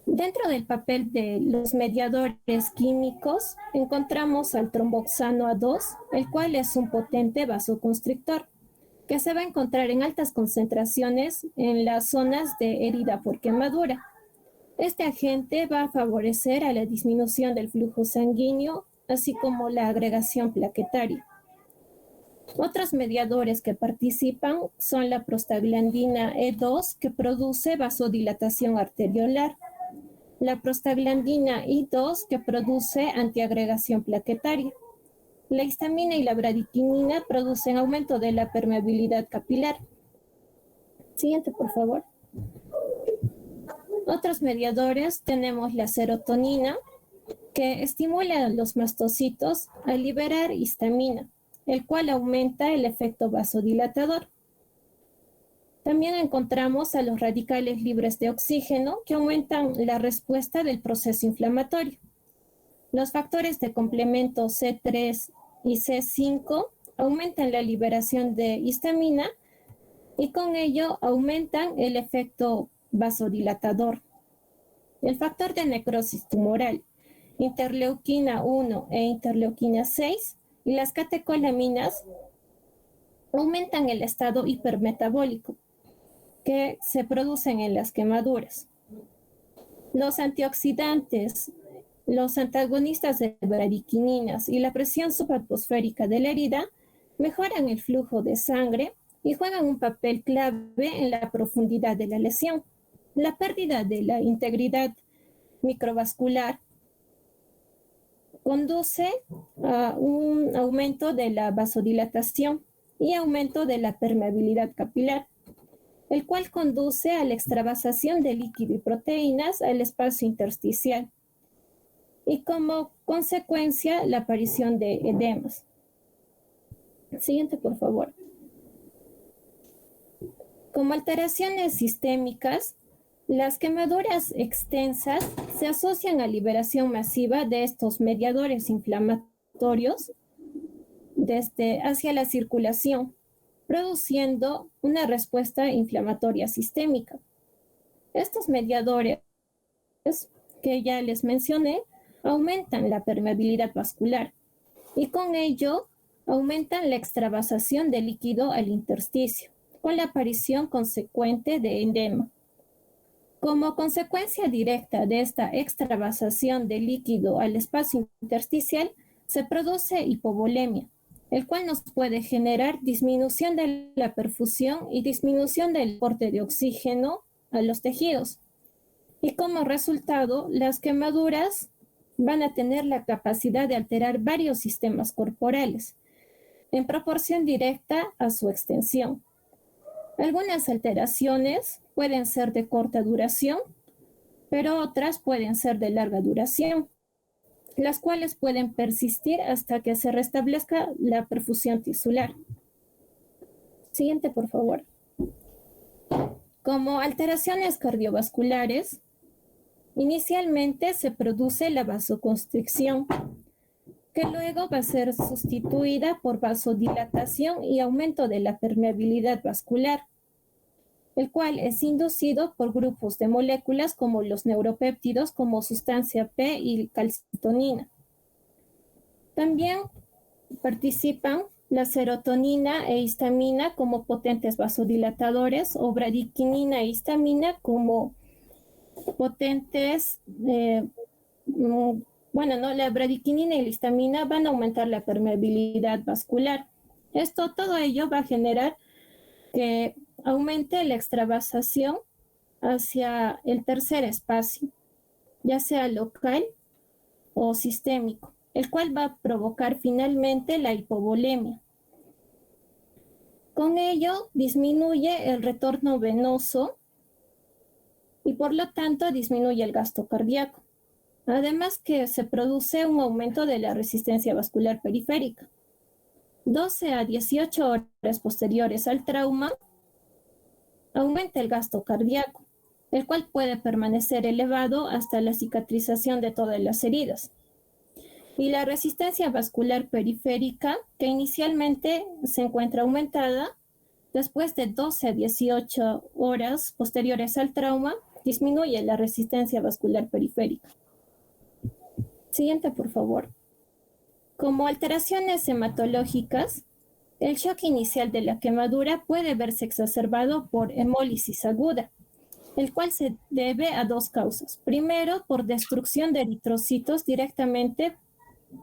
Dentro del papel de los mediadores químicos encontramos al tromboxano A2, el cual es un potente vasoconstrictor que se va a encontrar en altas concentraciones en las zonas de herida por quemadura. Este agente va a favorecer a la disminución del flujo sanguíneo, así como la agregación plaquetaria. Otros mediadores que participan son la prostaglandina E2, que produce vasodilatación arteriolar, la prostaglandina I2, que produce antiagregación plaquetaria. La histamina y la bradiquinina producen aumento de la permeabilidad capilar. Siguiente, por favor. Otros mediadores tenemos la serotonina, que estimula a los mastocitos a liberar histamina, el cual aumenta el efecto vasodilatador. También encontramos a los radicales libres de oxígeno, que aumentan la respuesta del proceso inflamatorio. Los factores de complemento C3 y C5 aumentan la liberación de histamina y con ello aumentan el efecto vasodilatador. El factor de necrosis tumoral, interleuquina 1 e interleuquina 6 y las catecolaminas aumentan el estado hipermetabólico que se producen en las quemaduras. Los antioxidantes los antagonistas de bradiquininas y la presión subatmosférica de la herida mejoran el flujo de sangre y juegan un papel clave en la profundidad de la lesión. La pérdida de la integridad microvascular conduce a un aumento de la vasodilatación y aumento de la permeabilidad capilar, el cual conduce a la extravasación de líquido y proteínas al espacio intersticial y como consecuencia la aparición de edemas. Siguiente, por favor. Como alteraciones sistémicas, las quemaduras extensas se asocian a liberación masiva de estos mediadores inflamatorios hacia la circulación, produciendo una respuesta inflamatoria sistémica. Estos mediadores, que ya les mencioné, aumentan la permeabilidad vascular y con ello aumentan la extravasación de líquido al intersticio, con la aparición consecuente de edema. Como consecuencia directa de esta extravasación de líquido al espacio intersticial, se produce hipovolemia, el cual nos puede generar disminución de la perfusión y disminución del aporte de oxígeno a los tejidos. Y como resultado, las quemaduras van a tener la capacidad de alterar varios sistemas corporales, en proporción directa a su extensión. Algunas alteraciones pueden ser de corta duración, pero otras pueden ser de larga duración, las cuales pueden persistir hasta que se restablezca la perfusión tisular. Siguiente, por favor. Como alteraciones cardiovasculares, inicialmente se produce la vasoconstricción, que luego va a ser sustituida por vasodilatación y aumento de la permeabilidad vascular, el cual es inducido por grupos de moléculas como los neuropéptidos, como sustancia P y calcitonina. También participan la serotonina e histamina como potentes vasodilatadores, o bradiquinina e histamina como potentes, la bradiquinina y la histamina van a aumentar la permeabilidad vascular. Todo ello va a generar que aumente la extravasación hacia el tercer espacio, ya sea local o sistémico, el cual va a provocar finalmente la hipovolemia. Con ello disminuye el retorno venoso y por lo tanto disminuye el gasto cardíaco. Además que se produce un aumento de la resistencia vascular periférica. 12 a 18 horas posteriores al trauma, aumenta el gasto cardíaco, el cual puede permanecer elevado hasta la cicatrización de todas las heridas. Y la resistencia vascular periférica, que inicialmente se encuentra aumentada, después de 12 a 18 horas posteriores al trauma, disminuye la resistencia vascular periférica. Siguiente, por favor. Como alteraciones hematológicas, el shock inicial de la quemadura puede verse exacerbado por hemólisis aguda, el cual se debe a dos causas. Primero, por destrucción de eritrocitos directamente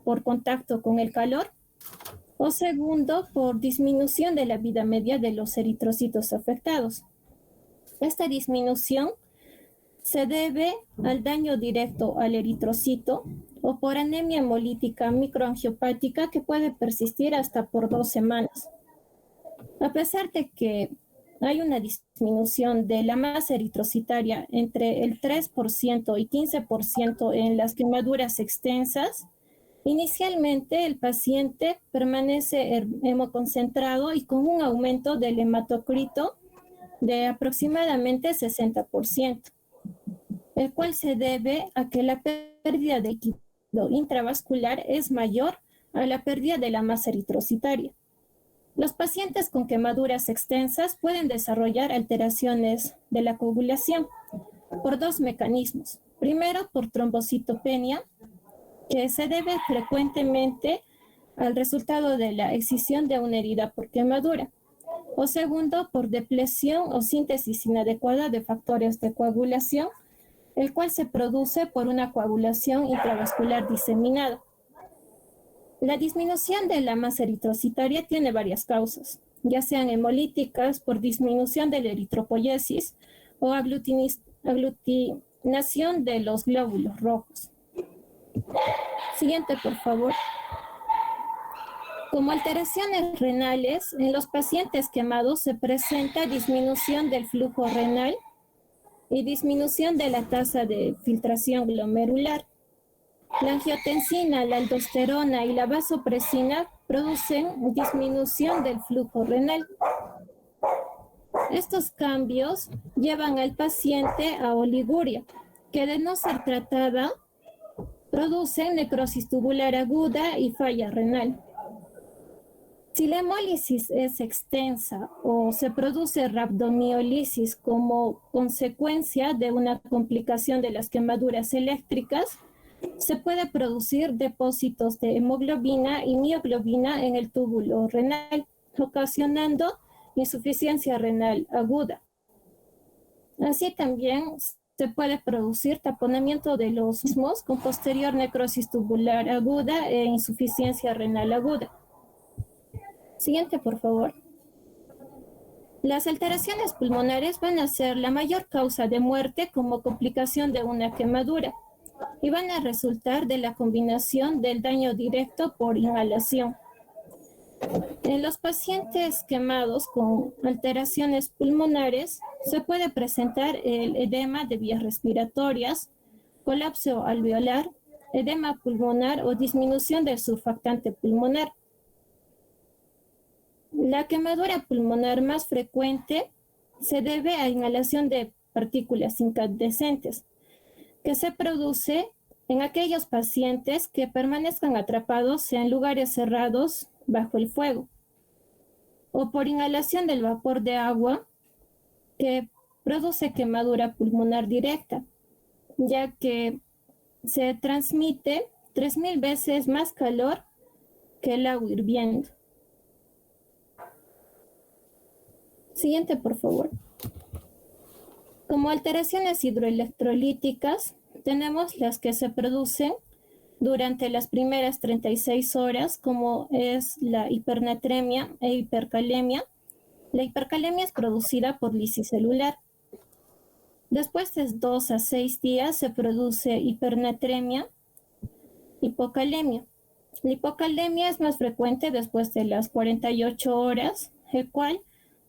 por contacto con el calor, o segundo, por disminución de la vida media de los eritrocitos afectados. Esta disminución se debe al daño directo al eritrocito o por anemia hemolítica microangiopática que puede persistir hasta por 2 semanas. A pesar de que hay una disminución de la masa eritrocitaria entre el 3% y 15% en las quemaduras extensas, inicialmente el paciente permanece hemoconcentrado y con un aumento del hematocrito de aproximadamente 60%, el cual se debe a que la pérdida de líquido intravascular es mayor a la pérdida de la masa eritrocitaria. Los pacientes con quemaduras extensas pueden desarrollar alteraciones de la coagulación por 2 mecanismos. Primero, por trombocitopenia, que se debe frecuentemente al resultado de la excisión de una herida por quemadura. O segundo, por depleción o síntesis inadecuada de factores de coagulación el cual se produce por una coagulación intravascular diseminada. La disminución de la masa eritrocitaria tiene varias causas, ya sean hemolíticas por disminución de la eritropoyesis o aglutinación de los glóbulos rojos. Siguiente, por favor. Como alteraciones renales, en los pacientes quemados se presenta disminución del flujo renal y disminución de la tasa de filtración glomerular. La angiotensina, la aldosterona y la vasopresina producen disminución del flujo renal. Estos cambios llevan al paciente a oliguria, que de no ser tratada, producen necrosis tubular aguda y falla renal. Si la hemólisis es extensa o se produce rhabdomiólisis como consecuencia de una complicación de las quemaduras eléctricas, se puede producir depósitos de hemoglobina y mioglobina en el túbulo renal, ocasionando insuficiencia renal aguda. Así también se puede producir taponamiento de los mismos con posterior necrosis tubular aguda e insuficiencia renal aguda. Siguiente, por favor. Las alteraciones pulmonares van a ser la mayor causa de muerte como complicación de una quemadura y van a resultar de la combinación del daño directo por inhalación. En los pacientes quemados con alteraciones pulmonares se puede presentar el edema de vías respiratorias, colapso alveolar, edema pulmonar o disminución del surfactante pulmonar. La quemadura pulmonar más frecuente se debe a inhalación de partículas incandescentes, que se produce en aquellos pacientes que permanezcan atrapados en lugares cerrados bajo el fuego, o por inhalación del vapor de agua que produce quemadura pulmonar directa, ya que se transmite 3000 veces más calor que el agua hirviendo. Siguiente, por favor. Como alteraciones hidroelectrolíticas, tenemos las que se producen durante las primeras 36 horas, como es la hipernatremia e hipercalemia. La hipercalemia es producida por lisis celular. Después de 2 a 6 días se produce hipernatremia, hipocalemia. La hipocalemia es más frecuente después de las 48 horas, el cual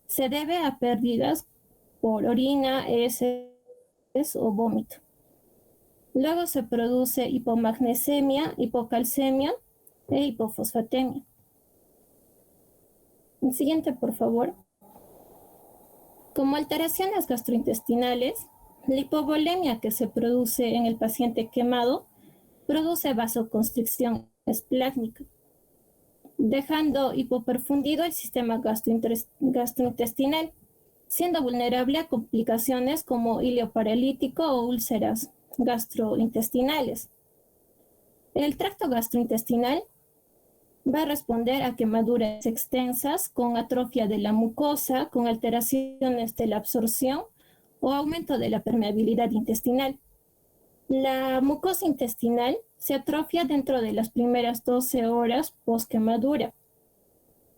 se debe a pérdidas por orina, heces o vómito. Luego se produce hipomagnesemia, hipocalcemia e hipofosfatemia. El siguiente, por favor. Como alteraciones gastrointestinales, la hipovolemia que se produce en el paciente quemado produce vasoconstricción esplácnica, dejando hipoperfundido el sistema gastrointestinal, siendo vulnerable a complicaciones como hilo paralítico o úlceras gastrointestinales. El tracto gastrointestinal va a responder a quemaduras extensas con atrofia de la mucosa, con alteraciones de la absorción o aumento de la permeabilidad intestinal. La mucosa intestinal se atrofia dentro de las primeras 12 horas post-quemadura.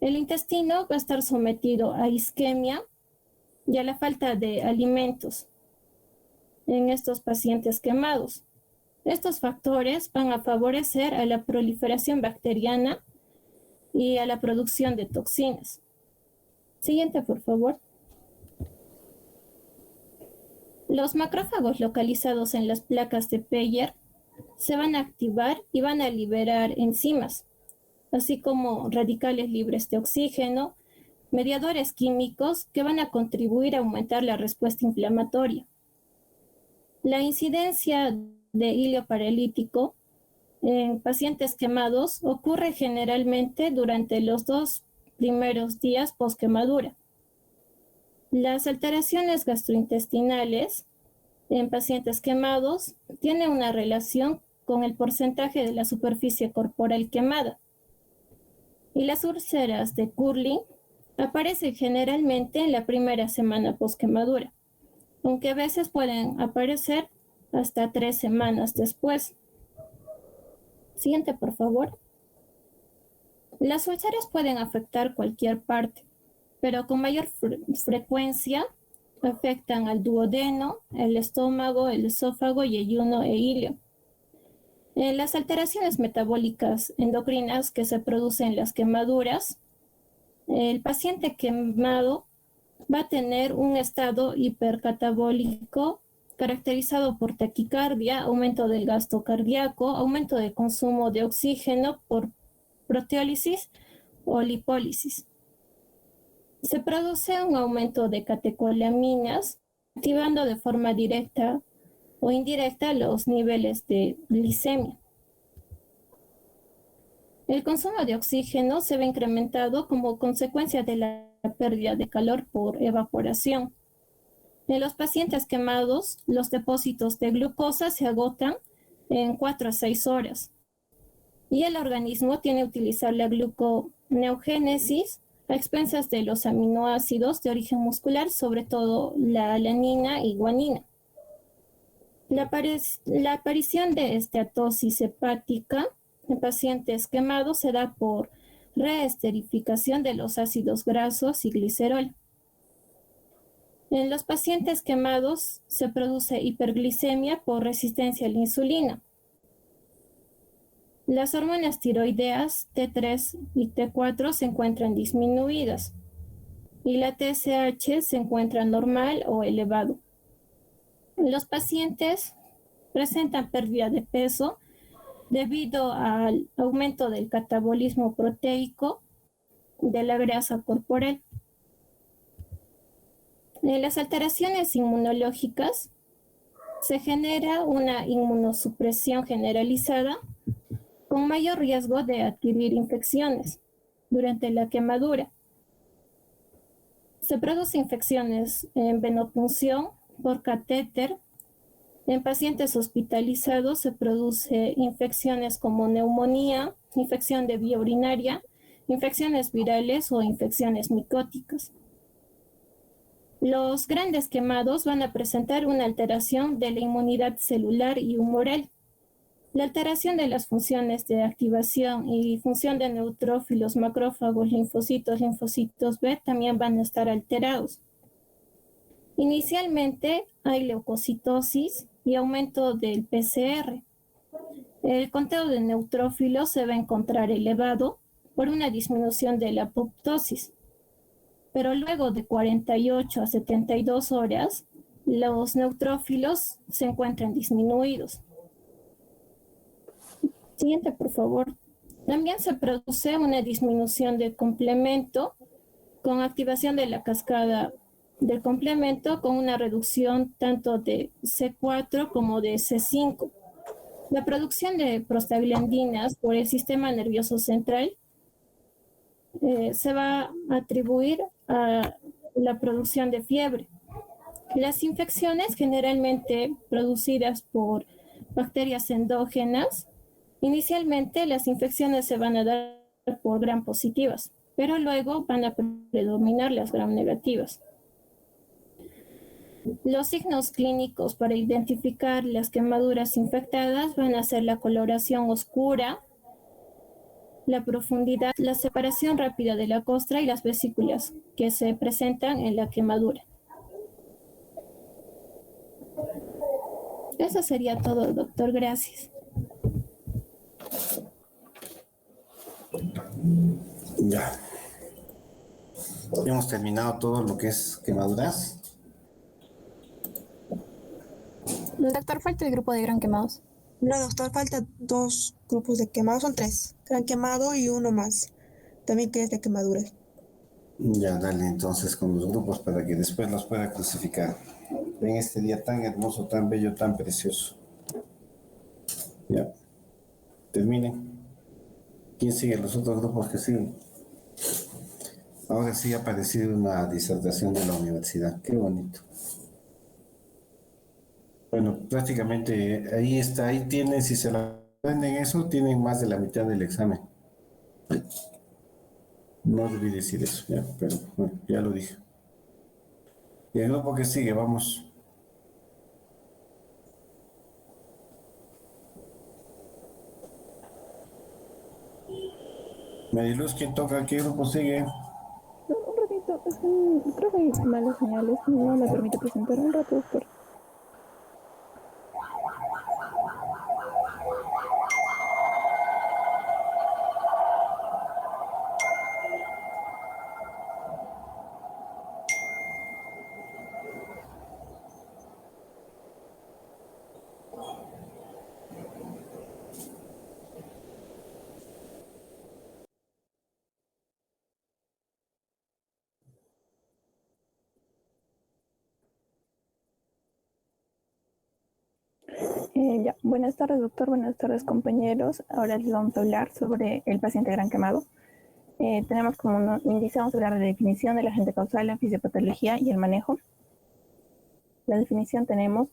El intestino va a estar sometido a isquemia y a la falta de alimentos en estos pacientes quemados. Estos factores van a favorecer a la proliferación bacteriana y a la producción de toxinas. Siguiente, por favor. Los macrófagos localizados en las placas de Peyer se van a activar y van a liberar enzimas, así como radicales libres de oxígeno, mediadores químicos que van a contribuir a aumentar la respuesta inflamatoria. La incidencia de hilo paralítico en pacientes quemados ocurre generalmente durante los 2 primeros días post-quemadura. Las alteraciones gastrointestinales en pacientes quemados tienen una relación con el porcentaje de la superficie corporal quemada. Y las úlceras de Curling aparecen generalmente en la primera semana post-quemadura, aunque a veces pueden aparecer hasta 3 semanas después. Siguiente, por favor. Las úlceras pueden afectar cualquier parte, pero con mayor frecuencia afectan al duodeno, el estómago, el esófago, yeyuno e ilio. Las alteraciones metabólicas endocrinas que se producen en las quemaduras, el paciente quemado va a tener un estado hipercatabólico caracterizado por taquicardia, aumento del gasto cardíaco, aumento del consumo de oxígeno por proteólisis o lipólisis. Se produce un aumento de catecolaminas, activando de forma directa o indirecta los niveles de glicemia. El consumo de oxígeno se ve incrementado como consecuencia de la pérdida de calor por evaporación. En los pacientes quemados, los depósitos de glucosa se agotan en 4 a 6 horas y el organismo tiene que utilizar la gluconeogénesis a expensas de los aminoácidos de origen muscular, sobre todo la alanina y guanina. La aparición de esteatosis hepática en pacientes quemados se da por reesterificación de los ácidos grasos y glicerol. En los pacientes quemados se produce hiperglicemia por resistencia a la insulina. Las hormonas tiroideas T3 y T4 se encuentran disminuidas y la TSH se encuentra normal o elevado. Los pacientes presentan pérdida de peso debido al aumento del catabolismo proteico de la grasa corporal. En las alteraciones inmunológicas se genera una inmunosupresión generalizada con mayor riesgo de adquirir infecciones durante la quemadura. Se producen infecciones en venopunción por catéter. En pacientes hospitalizados se produce infecciones como neumonía, infección de vía urinaria, infecciones virales o infecciones micóticas. Los grandes quemados van a presentar una alteración de la inmunidad celular y humoral. La alteración de las funciones de activación y función de neutrófilos, macrófagos, linfocitos B también van a estar alterados. Inicialmente hay leucocitosis y aumento del PCR. El conteo de neutrófilos se va a encontrar elevado por una disminución de la apoptosis, pero luego de 48 a 72 horas, los neutrófilos se encuentran disminuidos. Siguiente, por favor. También se produce una disminución del complemento con activación de la cascada del complemento con una reducción tanto de C4 como de C5. La producción de prostaglandinas por el sistema nervioso central se va a atribuir a la producción de fiebre. Las infecciones generalmente producidas por bacterias endógenas, inicialmente las infecciones se van a dar por gram positivas, pero luego van a predominar las gram negativas. Los signos clínicos para identificar las quemaduras infectadas van a ser la coloración oscura, la profundidad, la separación rápida de la costra y las vesículas que se presentan en la quemadura. Eso sería todo, doctor. Gracias. Ya. Hemos terminado todo lo que es quemaduras. Doctor, falta el grupo de gran quemados. No, doctor, falta 2 grupos de quemados, son 3. Gran quemado y uno más, también que es de quemaduras. Ya, dale entonces con los grupos para que después los pueda clasificar. En este día tan hermoso, tan bello, tan precioso. Ya. Terminen. ¿Quién sigue? Los otros grupos que siguen. Ahora sí ha aparecido una disertación de la universidad. Qué bonito. Bueno, prácticamente ahí está, ahí tienen, si se la aprenden eso, tienen más de la mitad del examen. No debí decir eso, ya, pero bueno, ya lo dije. Y el grupo que sigue, vamos. Mariluz, ¿quién toca? ¿Qué grupo sigue? No, un ratito, creo que hay malas señales, no me permite presentar un rato, doctor. Ya. Buenas tardes, doctor. Buenas tardes, compañeros. Ahora les vamos a hablar sobre el paciente gran quemado. Tenemos como un índice, vamos a hablar de la definición del agente causal, la fisiopatología y el manejo. La definición tenemos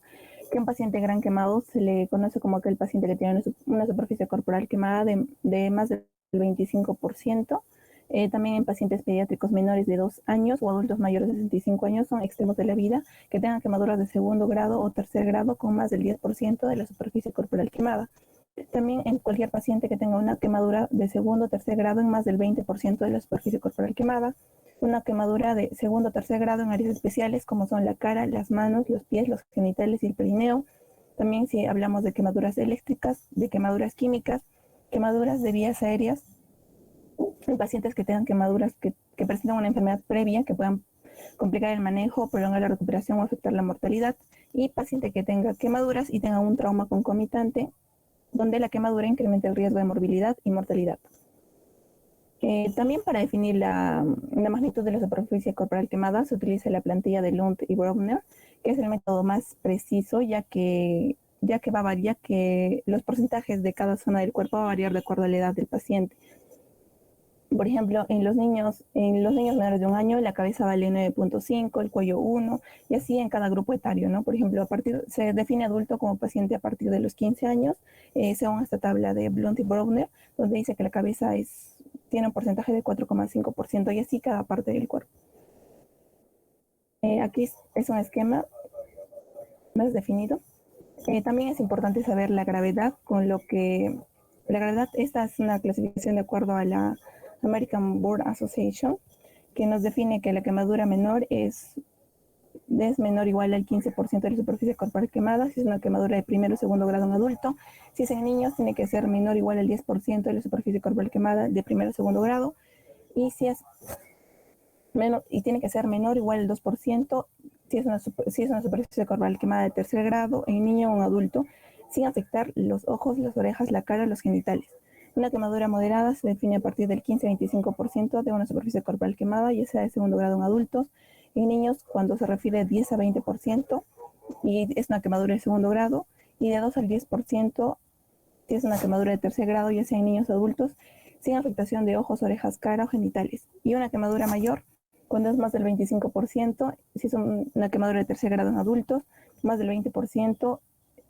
que un paciente gran quemado se le conoce como aquel paciente que tiene una superficie corporal quemada de más del 25%. También en pacientes pediátricos menores de 2 años o adultos mayores de 65 años son extremos de la vida que tengan quemaduras de segundo grado o tercer grado con más del 10% de la superficie corporal quemada. También en cualquier paciente que tenga una quemadura de segundo o tercer grado en más del 20% de la superficie corporal quemada, una quemadura de segundo o tercer grado en áreas especiales como son la cara, las manos, los pies, los genitales y el perineo. También si hablamos de quemaduras eléctricas, de quemaduras químicas, quemaduras de vías aéreas, en pacientes que tengan quemaduras que presentan una enfermedad previa que puedan complicar el manejo, prolongar la recuperación o afectar la mortalidad, y paciente que tenga quemaduras y tenga un trauma concomitante donde la quemadura incrementa el riesgo de morbilidad y mortalidad. También para definir la magnitud de la superficie corporal quemada se utiliza la plantilla de Lund y Browner, que es el método más preciso, ya que los porcentajes de cada zona del cuerpo va a variar de acuerdo a la edad del paciente. Por ejemplo, en los niños menores de 1 año, la cabeza vale 9.5, el cuello 1, y así en cada grupo etario, ¿no? Por ejemplo, se define adulto como paciente a partir de los 15 años, según esta tabla de Blunt y Browner, donde dice que la cabeza tiene un porcentaje de 4,5%, y así cada parte del cuerpo. Aquí es un esquema más definido. También es importante saber la gravedad, la gravedad, esta es una clasificación de acuerdo a la American Burn Association, que nos define que la quemadura menor es menor o igual al 15% de la superficie corporal quemada, si es una quemadura de primero o segundo grado en adulto. Si es en niños, tiene que ser menor o igual al 10% de la superficie corporal quemada de primero o segundo grado, y tiene que ser menor o igual al 2% si es una superficie corporal quemada de tercer grado en niño o en adulto, sin afectar los ojos, las orejas, la cara, los genitales. Una quemadura moderada se define a partir del 15-25% de una superficie corporal quemada, ya sea de segundo grado en adultos. En niños, cuando se refiere 10 a 20%, y es una quemadura de segundo grado, y de 2 al 10% si es una quemadura de tercer grado, ya sea en niños o adultos, sin afectación de ojos, orejas, cara o genitales. Y una quemadura mayor, cuando es más del 25%, si es una quemadura de tercer grado en adultos, más del 20%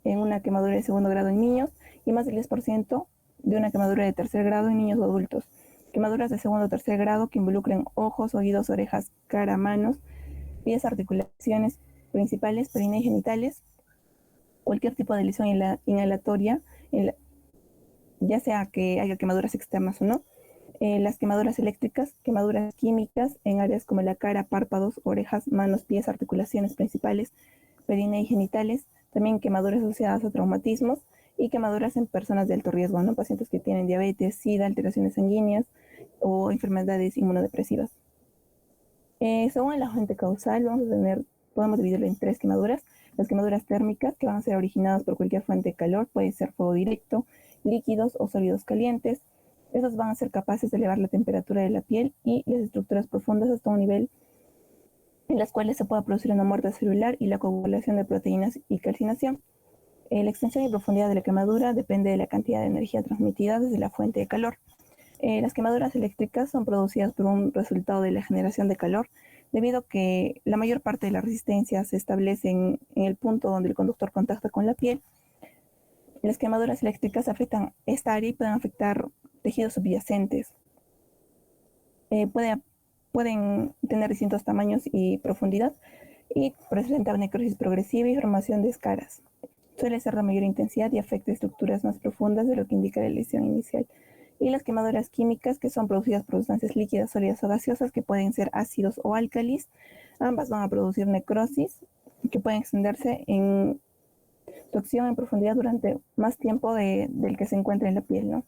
en una quemadura de segundo grado en niños, y más del 10% de una quemadura de tercer grado en niños o adultos. Quemaduras de segundo o tercer grado que involucren ojos, oídos, orejas, cara, manos, pies, articulaciones principales, perineo y genitales, cualquier tipo de lesión inhalatoria, ya sea que haya quemaduras externas o no. Las quemaduras eléctricas, quemaduras químicas en áreas como la cara, párpados, orejas, manos, pies, articulaciones principales, perineo y genitales. También quemaduras asociadas a traumatismos y quemaduras en personas de alto riesgo, ¿no? Pacientes que tienen diabetes, SIDA, alteraciones sanguíneas o enfermedades inmunodepresivas. Según el agente causal, podemos dividirlo en 3 quemaduras. Las quemaduras térmicas, que van a ser originadas por cualquier fuente de calor, puede ser fuego directo, líquidos o sólidos calientes. Estos van a ser capaces de elevar la temperatura de la piel y las estructuras profundas hasta un nivel en las cuales se pueda producir una muerte celular y la coagulación de proteínas y calcinación. La extensión y profundidad de la quemadura depende de la cantidad de energía transmitida desde la fuente de calor. Las quemaduras eléctricas son producidas por un resultado de la generación de calor, debido a que la mayor parte de la resistencia se establece en el punto donde el conductor contacta con la piel. Las quemaduras eléctricas afectan esta área y pueden afectar tejidos subyacentes. Pueden tener distintos tamaños y profundidad y presentar necrosis progresiva y formación de escaras. Suele ser de mayor intensidad y afecta estructuras más profundas de lo que indica la lesión inicial. y las quemaduras químicas, que son producidas por sustancias líquidas, sólidas o gaseosas, que pueden ser ácidos o álcalis. Ambas van a producir necrosis, que pueden extenderse en su acción en profundidad durante más tiempo del que se encuentra en la piel, ¿no?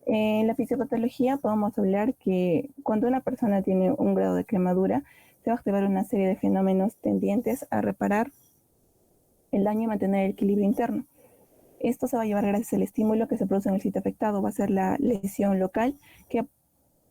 En la fisiopatología podemos hablar que cuando una persona tiene un grado de quemadura, se va a activar una serie de fenómenos tendientes a reparar el daño y mantener el equilibrio interno. Esto se va a llevar gracias al estímulo que se produce en el sitio afectado. Va a ser la lesión local, que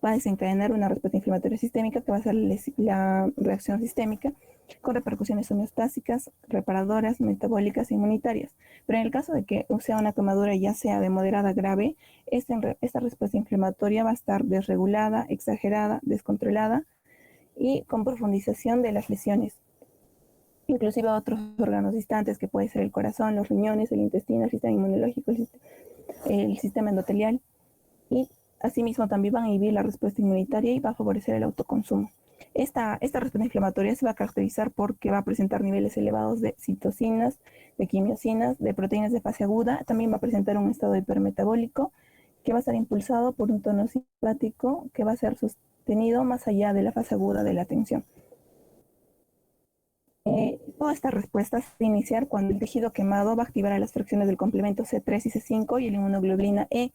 va a desencadenar una respuesta inflamatoria sistémica, que va a ser la reacción sistémica, con repercusiones homeostásicas, reparadoras, metabólicas e inmunitarias. Pero en el caso de que sea una quemadura ya sea de moderada a grave, esta respuesta inflamatoria va a estar desregulada, exagerada, descontrolada y con profundización de las lesiones, inclusive a otros órganos distantes, que puede ser el corazón, los riñones, el intestino, el sistema inmunológico, el sistema endotelial, y asimismo también van a inhibir la respuesta inmunitaria y va a favorecer el autoconsumo. Esta respuesta inflamatoria se va a caracterizar porque va a presentar niveles elevados de citocinas, de quimiosinas, de proteínas de fase aguda. También va a presentar un estado hipermetabólico que va a estar impulsado por un tono simpático que va a ser sostenido más allá de la fase aguda de la tensión. Todas estas respuestas se van a iniciar cuando el tejido quemado va a activar a las fracciones del complemento C3 y C5 y la inmunoglobulina E,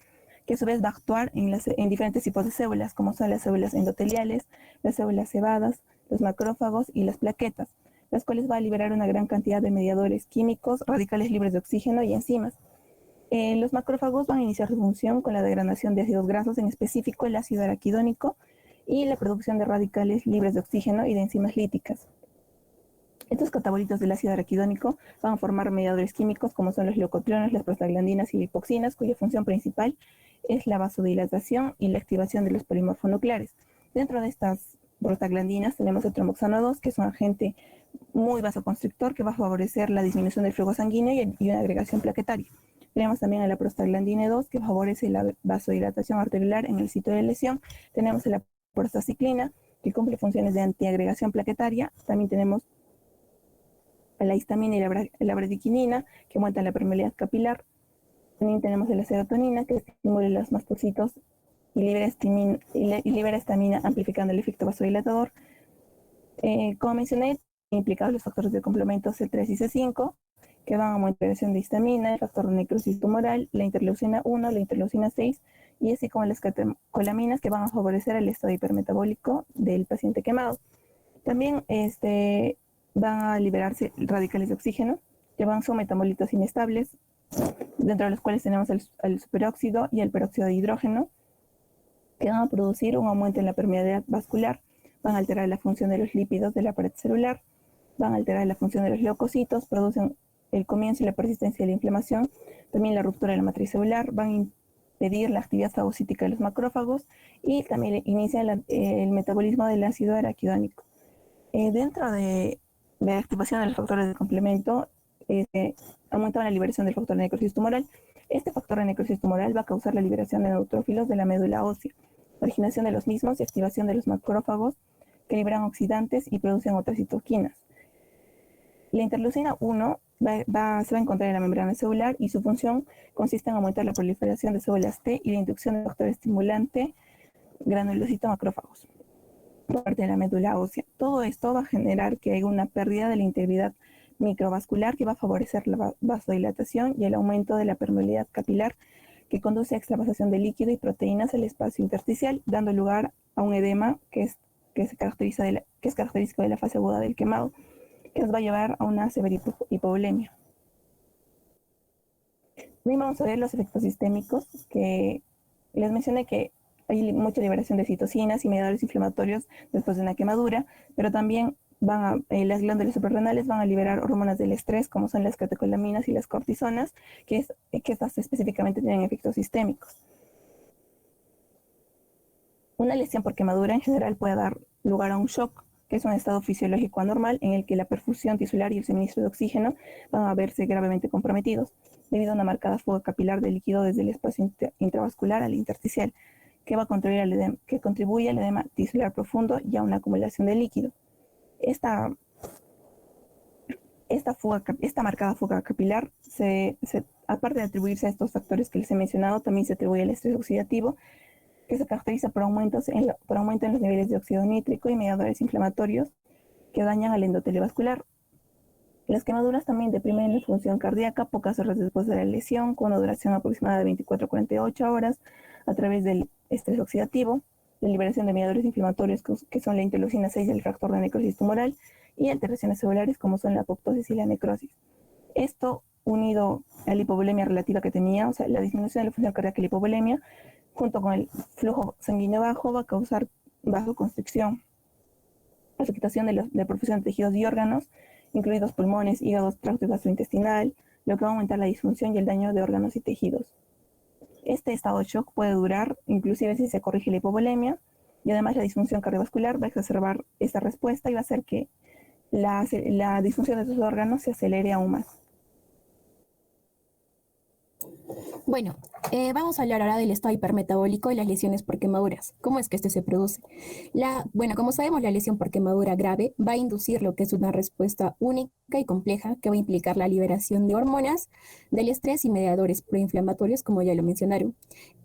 que a su vez va a actuar en diferentes tipos de células, como son las células endoteliales, las células cebadas, los macrófagos y las plaquetas, las cuales va a liberar una gran cantidad de mediadores químicos, radicales libres de oxígeno y enzimas. Los macrófagos van a iniciar su función con la degradación de ácidos grasos, en específico el ácido araquidónico, y la producción de radicales libres de oxígeno y de enzimas líticas. Estos catabolitos del ácido araquidónico van a formar mediadores químicos como son los leucotrienos, las prostaglandinas y lipoxinas, cuya función principal es la vasodilatación y la activación de los polimorfonucleares. Dentro de estas prostaglandinas tenemos el tromboxano 2, que es un agente muy vasoconstrictor que va a favorecer la disminución del flujo sanguíneo y una agregación plaquetaria. Tenemos también a la prostaglandina 2, que favorece la vasodilatación arteriolar en el sitio de lesión. Tenemos a la prostaciclina, que cumple funciones de antiagregación plaquetaria. También tenemos a la histamina y la bradiquinina, que aumentan la permeabilidad capilar. También tenemos a la serotonina, que estimula los mastocitos y libera histamina, amplificando el efecto vasodilatador. Como mencioné, implicados los factores de complemento C3 y C5, que van a aumentar la acción de histamina, el factor de necrosis tumoral, la interleucina 1, la interleucina 6, y así como las catecolaminas, que van a favorecer el estado hipermetabólico del paciente quemado. También van a liberarse radicales de oxígeno, que son metabolitos inestables, dentro de los cuales tenemos el superóxido y el peróxido de hidrógeno, que van a producir un aumento en la permeabilidad vascular, van a alterar la función de los lípidos de la pared celular, van a alterar la función de los leucocitos, producen el comienzo y la persistencia de la inflamación, también la ruptura de la matriz celular, van a impedir la actividad fagocítica de los macrófagos y también inician el metabolismo del ácido araquidónico. Dentro de la activación de los factores de complemento, aumenta la liberación del factor de necrosis tumoral. Este factor de necrosis tumoral va a causar la liberación de neutrófilos de la médula ósea, originación de los mismos y activación de los macrófagos, que liberan oxidantes y producen otras citoquinas. La interleucina 1 se va a encontrar en la membrana celular y su función consiste en aumentar la proliferación de células T y la inducción del factor estimulante granulocito macrófagos por parte de la médula ósea. Todo esto va a generar que haya una pérdida de la integridad microvascular, que va a favorecer la vasodilatación y el aumento de la permeabilidad capilar, que conduce a extravasación de líquido y proteínas al espacio intersticial, dando lugar a un edema que es característico de la fase aguda del quemado, que nos va a llevar a una severa hipovolemia. También vamos a ver los efectos sistémicos, que les mencioné que hay mucha liberación de citocinas y mediadores inflamatorios después de una quemadura, pero también las glándulas suprarrenales van a liberar hormonas del estrés, como son las catecolaminas y las cortisonas, que estas específicamente tienen efectos sistémicos. Una lesión por quemadura en general puede dar lugar a un shock, que es un estado fisiológico anormal en el que la perfusión tisular y el suministro de oxígeno van a verse gravemente comprometidos, debido a una marcada fuga capilar de líquido desde el espacio intravascular al intersticial, que contribuye al edema tisular profundo y a una acumulación de líquido. Esta marcada fuga capilar, aparte de atribuirse a estos factores que les he mencionado, también se atribuye al estrés oxidativo, que se caracteriza por aumento en los niveles de óxido nítrico y mediadores inflamatorios que dañan al endotelio vascular. Las quemaduras también deprimen la función cardíaca pocas horas después de la lesión, con una duración aproximada de 24 a 48 horas a través del estrés oxidativo, la liberación de mediadores inflamatorios que son la interleucina 6 y el factor de necrosis tumoral, y alteraciones celulares como son la apoptosis y la necrosis. Esto, unido a la hipovolemia relativa que tenía, o sea, la disminución de la función cardíaca y la hipovolemia, junto con el flujo sanguíneo bajo, va a causar vasoconstricción, afectación de la perfusión de tejidos y órganos, incluidos pulmones, hígados, tracto gastrointestinal, lo que va a aumentar la disfunción y el daño de órganos y tejidos. Este estado de shock puede durar, inclusive si se corrige la hipovolemia, y además la disfunción cardiovascular va a exacerbar esta respuesta y va a hacer que la disfunción de sus órganos se acelere aún más. Bueno, vamos a hablar ahora del estado hipermetabólico y las lesiones por quemaduras. ¿Cómo es que este se produce? Bueno, como sabemos, la lesión por quemadura grave va a inducir lo que es una respuesta única y compleja que va a implicar la liberación de hormonas, del estrés y mediadores proinflamatorios, como ya lo mencionaron.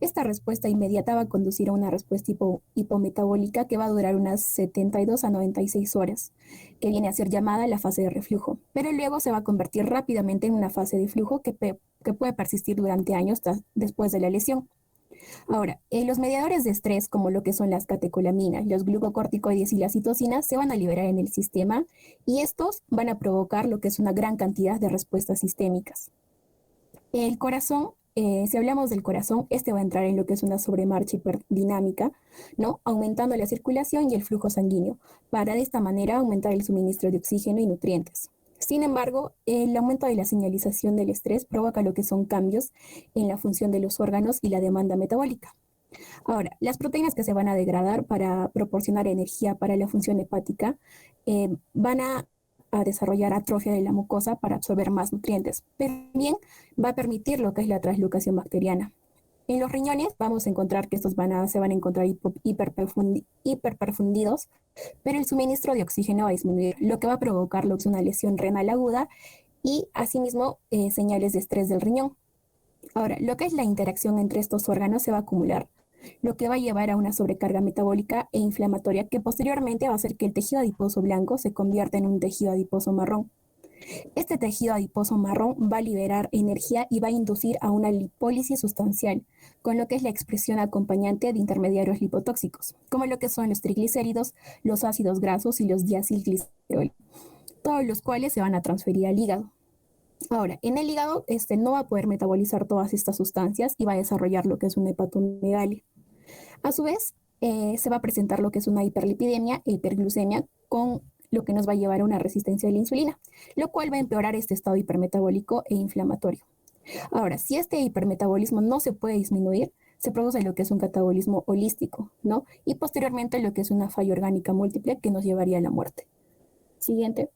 Esta respuesta inmediata va a conducir a una respuesta hipometabólica que va a durar unas 72 a 96 horas, que viene a ser llamada la fase de reflujo, pero luego se va a convertir rápidamente en una fase de flujo que puede persistir durante años después de la lesión. Ahora, los mediadores de estrés, como lo que son las catecolaminas, los glucocorticoides y las citocinas, se van a liberar en el sistema y estos van a provocar lo que es una gran cantidad de respuestas sistémicas. El corazón, si hablamos del corazón, este va a entrar en lo que es una sobremarcha hiperdinámica, ¿no? Aumentando la circulación y el flujo sanguíneo, para de esta manera aumentar el suministro de oxígeno y nutrientes. Sin embargo, el aumento de la señalización del estrés provoca lo que son cambios en la función de los órganos y la demanda metabólica. Ahora, las proteínas que se van a degradar para proporcionar energía para la función hepática van a desarrollar atrofia de la mucosa para absorber más nutrientes, pero también va a permitir lo que es la translocación bacteriana. En los riñones vamos a encontrar que estos se van a encontrar hiperperfundidos, pero el suministro de oxígeno va a disminuir, lo que va a provocar lo que es una lesión renal aguda y asimismo señales de estrés del riñón. Ahora, lo que es la interacción entre estos órganos se va a acumular, lo que va a llevar a una sobrecarga metabólica e inflamatoria que posteriormente va a hacer que el tejido adiposo blanco se convierta en un tejido adiposo marrón. Este tejido adiposo marrón va a liberar energía y va a inducir a una lipólisis sustancial, con lo que es la expresión acompañante de intermediarios lipotóxicos, como lo que son los triglicéridos, los ácidos grasos y los diacilglicerol, todos los cuales se van a transferir al hígado. Ahora, en el hígado no va a poder metabolizar todas estas sustancias y va a desarrollar lo que es una hepatomegalia. A su vez, se va a presentar lo que es una hiperlipidemia e hiperglucemia con lo que nos va a llevar a una resistencia a la insulina, lo cual va a empeorar este estado hipermetabólico e inflamatorio. Ahora, si este hipermetabolismo no se puede disminuir, se produce lo que es un catabolismo holístico, ¿no? Y posteriormente lo que es una falla orgánica múltiple que nos llevaría a la muerte. Siguiente.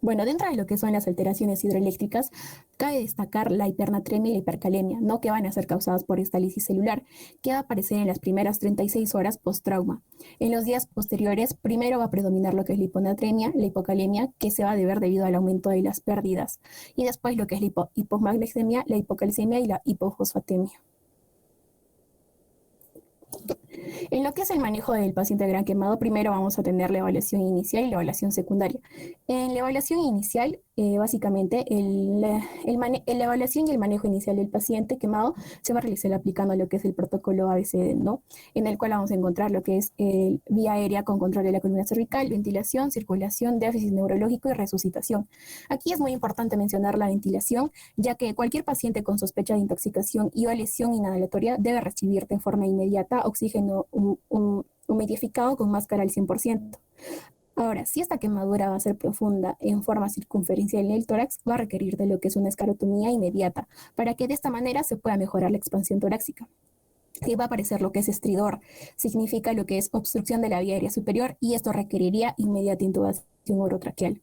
Bueno, dentro de lo que son las alteraciones hidroeléctricas, cabe destacar la hipernatremia y la hipercalemia, ¿no? Que van a ser causadas por estálisis celular, que va a aparecer en las primeras 36 horas post-trauma. En los días posteriores, primero va a predominar lo que es la hiponatremia, la hipocalemia, que se va a deber debido al aumento de las pérdidas, y después lo que es la hipomagnesemia, la hipocalcemia y la hipofosfatemia. En lo que es el manejo del paciente gran quemado, primero vamos a tener la evaluación inicial y la evaluación secundaria. En la evaluación inicial, básicamente, la evaluación y el manejo inicial del paciente quemado se va a realizar aplicando lo que es el protocolo ABCD, ¿no? En el cual vamos a encontrar lo que es vía aérea con control de la columna cervical, ventilación, circulación, déficit neurológico y resucitación. Aquí es muy importante mencionar la ventilación, ya que cualquier paciente con sospecha de intoxicación y o lesión inhalatoria debe recibir de forma inmediata oxígeno humidificado con máscara al 100%. Ahora, si esta quemadura va a ser profunda en forma circunferencial en el tórax, va a requerir de lo que es una escarotomía inmediata, para que de esta manera se pueda mejorar la expansión torácica. Y va a aparecer lo que es estridor, significa lo que es obstrucción de la vía aérea superior, y esto requeriría inmediata intubación orotraqueal.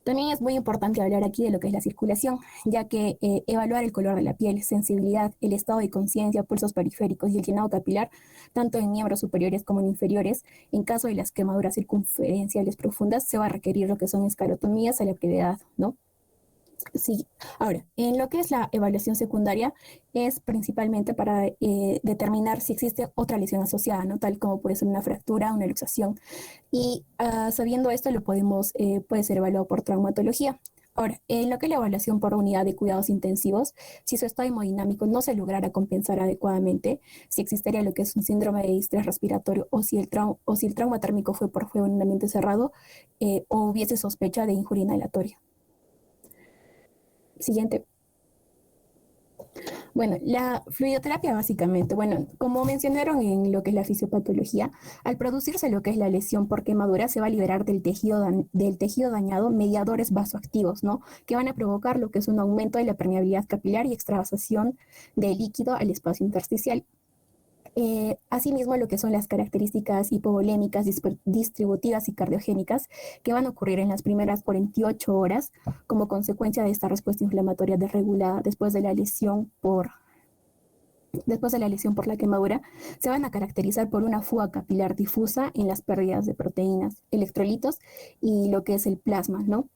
También es muy importante hablar aquí de lo que es la circulación, ya que evaluar el color de la piel, sensibilidad, el estado de conciencia, pulsos periféricos y el llenado capilar, tanto en miembros superiores como en inferiores, en caso de las quemaduras circunferenciales profundas, se va a requerir lo que son escarotomías a la brevedad, ¿no? Sí, ahora, en lo que es la evaluación secundaria, es principalmente para determinar si existe otra lesión asociada, ¿no? Tal como puede ser una fractura, una luxación. Y sabiendo esto, puede ser evaluado por traumatología. Ahora, en lo que es la evaluación por unidad de cuidados intensivos, si su estado hemodinámico no se lograra compensar adecuadamente, si existiría lo que es un síndrome de distrés respiratorio o si el trauma térmico fue por fuego en un ambiente cerrado o hubiese sospecha de injuria inhalatoria. Siguiente. Bueno, la fluidoterapia básicamente, bueno, como mencionaron en lo que es la fisiopatología, al producirse lo que es la lesión por quemadura, se va a liberar del tejido dañado mediadores vasoactivos, ¿no? Que van a provocar lo que es un aumento de la permeabilidad capilar y extravasación de líquido al espacio intersticial. Asimismo, lo que son las características hipovolémicas, distributivas y cardiogénicas que van a ocurrir en las primeras 48 horas como consecuencia de esta respuesta inflamatoria desregulada después de la lesión por la quemadura, se van a caracterizar por una fuga capilar difusa en las pérdidas de proteínas, electrolitos y lo que es el plasma, ¿no?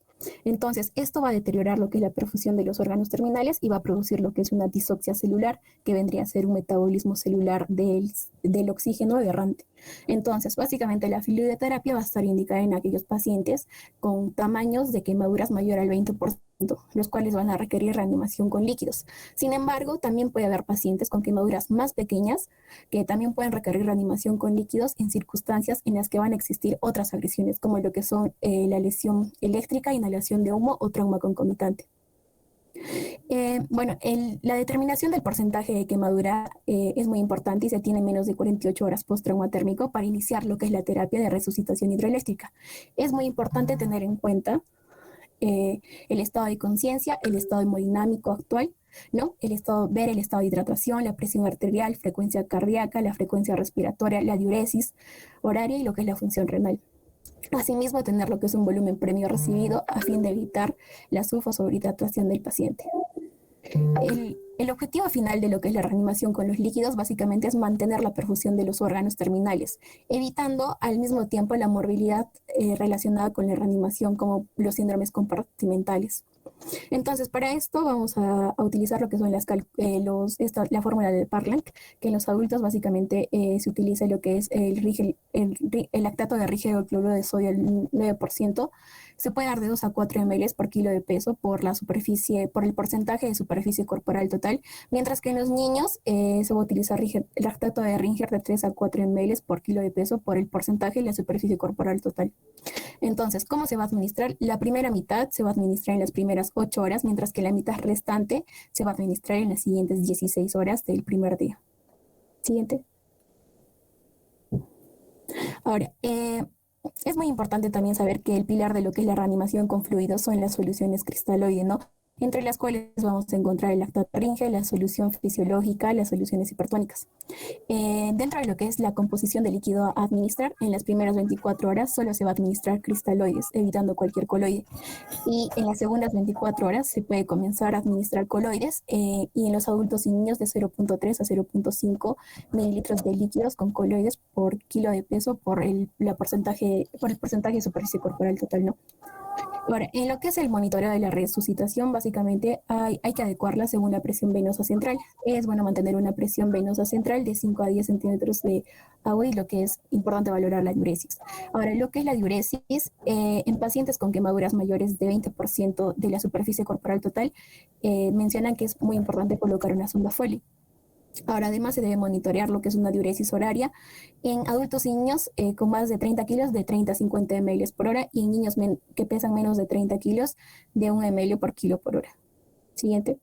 Entonces, esto va a deteriorar lo que es la perfusión de los órganos terminales y va a producir lo que es una disoxia celular, que vendría a ser un metabolismo celular del oxígeno errante. Entonces, básicamente la fluidoterapia va a estar indicada en aquellos pacientes con tamaños de quemaduras mayor al 20%, los cuales van a requerir reanimación con líquidos. Sin embargo, también puede haber pacientes con quemaduras más pequeñas que también pueden requerir reanimación con líquidos en circunstancias en las que van a existir otras agresiones, como lo que son la lesión eléctrica, inhalación de humo o trauma concomitante. Bueno, la determinación del porcentaje de quemadura es muy importante y se tiene menos de 48 horas post-trauma térmico para iniciar lo que es la terapia de resucitación hidroeléctrica. Es muy importante tener en cuenta el estado de conciencia, el estado hemodinámico actual, ¿no? Ver el estado de hidratación, la presión arterial, frecuencia cardíaca, la frecuencia respiratoria, la diuresis horaria y lo que es la función renal. Asimismo, tener lo que es un volumen premio recibido a fin de evitar la sobrehidratación del paciente. El objetivo final de lo que es la reanimación con los líquidos básicamente es mantener la perfusión de los órganos terminales, evitando al mismo tiempo la morbilidad relacionada con la reanimación como los síndromes compartimentales. Entonces, para esto vamos a utilizar lo que son la fórmula del Parlank, que en los adultos básicamente se utiliza lo que es el lactato de rígido cloruro de sodio al 9%. Se puede dar de 2 a 4 ml por kilo de peso por el porcentaje de superficie corporal total, mientras que en los niños se va a utilizar el lactato de Ringer de 3 a 4 ml por kilo de peso por el porcentaje de la superficie corporal total. Entonces, ¿cómo se va a administrar? La primera mitad se va a administrar en las primeras 8 horas, mientras que la mitad restante se va a administrar en las siguientes 16 horas del primer día. Siguiente. Ahora, es muy importante también saber que el pilar de lo que es la reanimación con fluidos son las soluciones cristaloides, ¿no? Entre las cuales vamos a encontrar el lactato Ringer, la solución fisiológica, las soluciones hipertónicas. Dentro de lo que es la composición de líquido a administrar, en las primeras 24 horas solo se va a administrar cristaloides, evitando cualquier coloide. Y en las segundas 24 horas se puede comenzar a administrar coloides y en los adultos y niños de 0.3 a 0.5 mililitros de líquidos con coloides por kilo de peso por el porcentaje de superficie corporal total, ¿no? Ahora, en lo que es el monitoreo de la resucitación, básicamente hay que adecuarla según la presión venosa central. Es bueno mantener una presión venosa central de 5 a 10 centímetros de agua y lo que es importante valorar la diuresis. Ahora, lo que es la diuresis, en pacientes con quemaduras mayores de 20% de la superficie corporal total, mencionan que es muy importante colocar una sonda Foley. Ahora, además se debe monitorear lo que es una diuresis horaria en adultos y niños con más de 30 kilos de 30 a 50 ml por hora y en niños que pesan menos de 30 kilos de 1 ml por kilo por hora. Siguiente.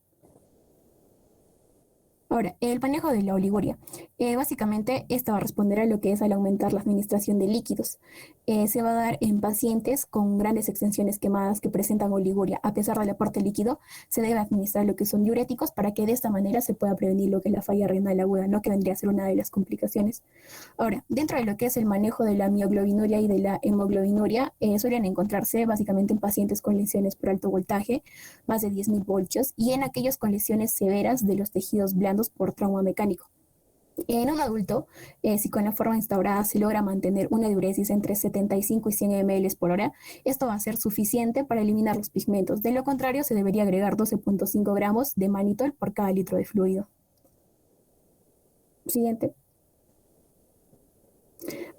Ahora, el manejo de la oliguria. Básicamente, esta va a responder a lo que es al aumentar la administración de líquidos. Se va a dar en pacientes con grandes extensiones quemadas que presentan oliguria. A pesar del aporte líquido, se debe administrar lo que son diuréticos para que de esta manera se pueda prevenir lo que es la falla renal aguda, ¿no? Que vendría a ser una de las complicaciones. Ahora, dentro de lo que es el manejo de la mioglobinuria y de la hemoglobinuria, suelen encontrarse básicamente en pacientes con lesiones por alto voltaje, más de 10.000 voltios, y en aquellos con lesiones severas de los tejidos blandos por trauma mecánico. En un adulto, si con la forma instaurada se logra mantener una diuresis entre 75 y 100 ml por hora, esto va a ser suficiente para eliminar los pigmentos. De lo contrario, se debería agregar 12.5 gramos de mannitol por cada litro de fluido. Siguiente.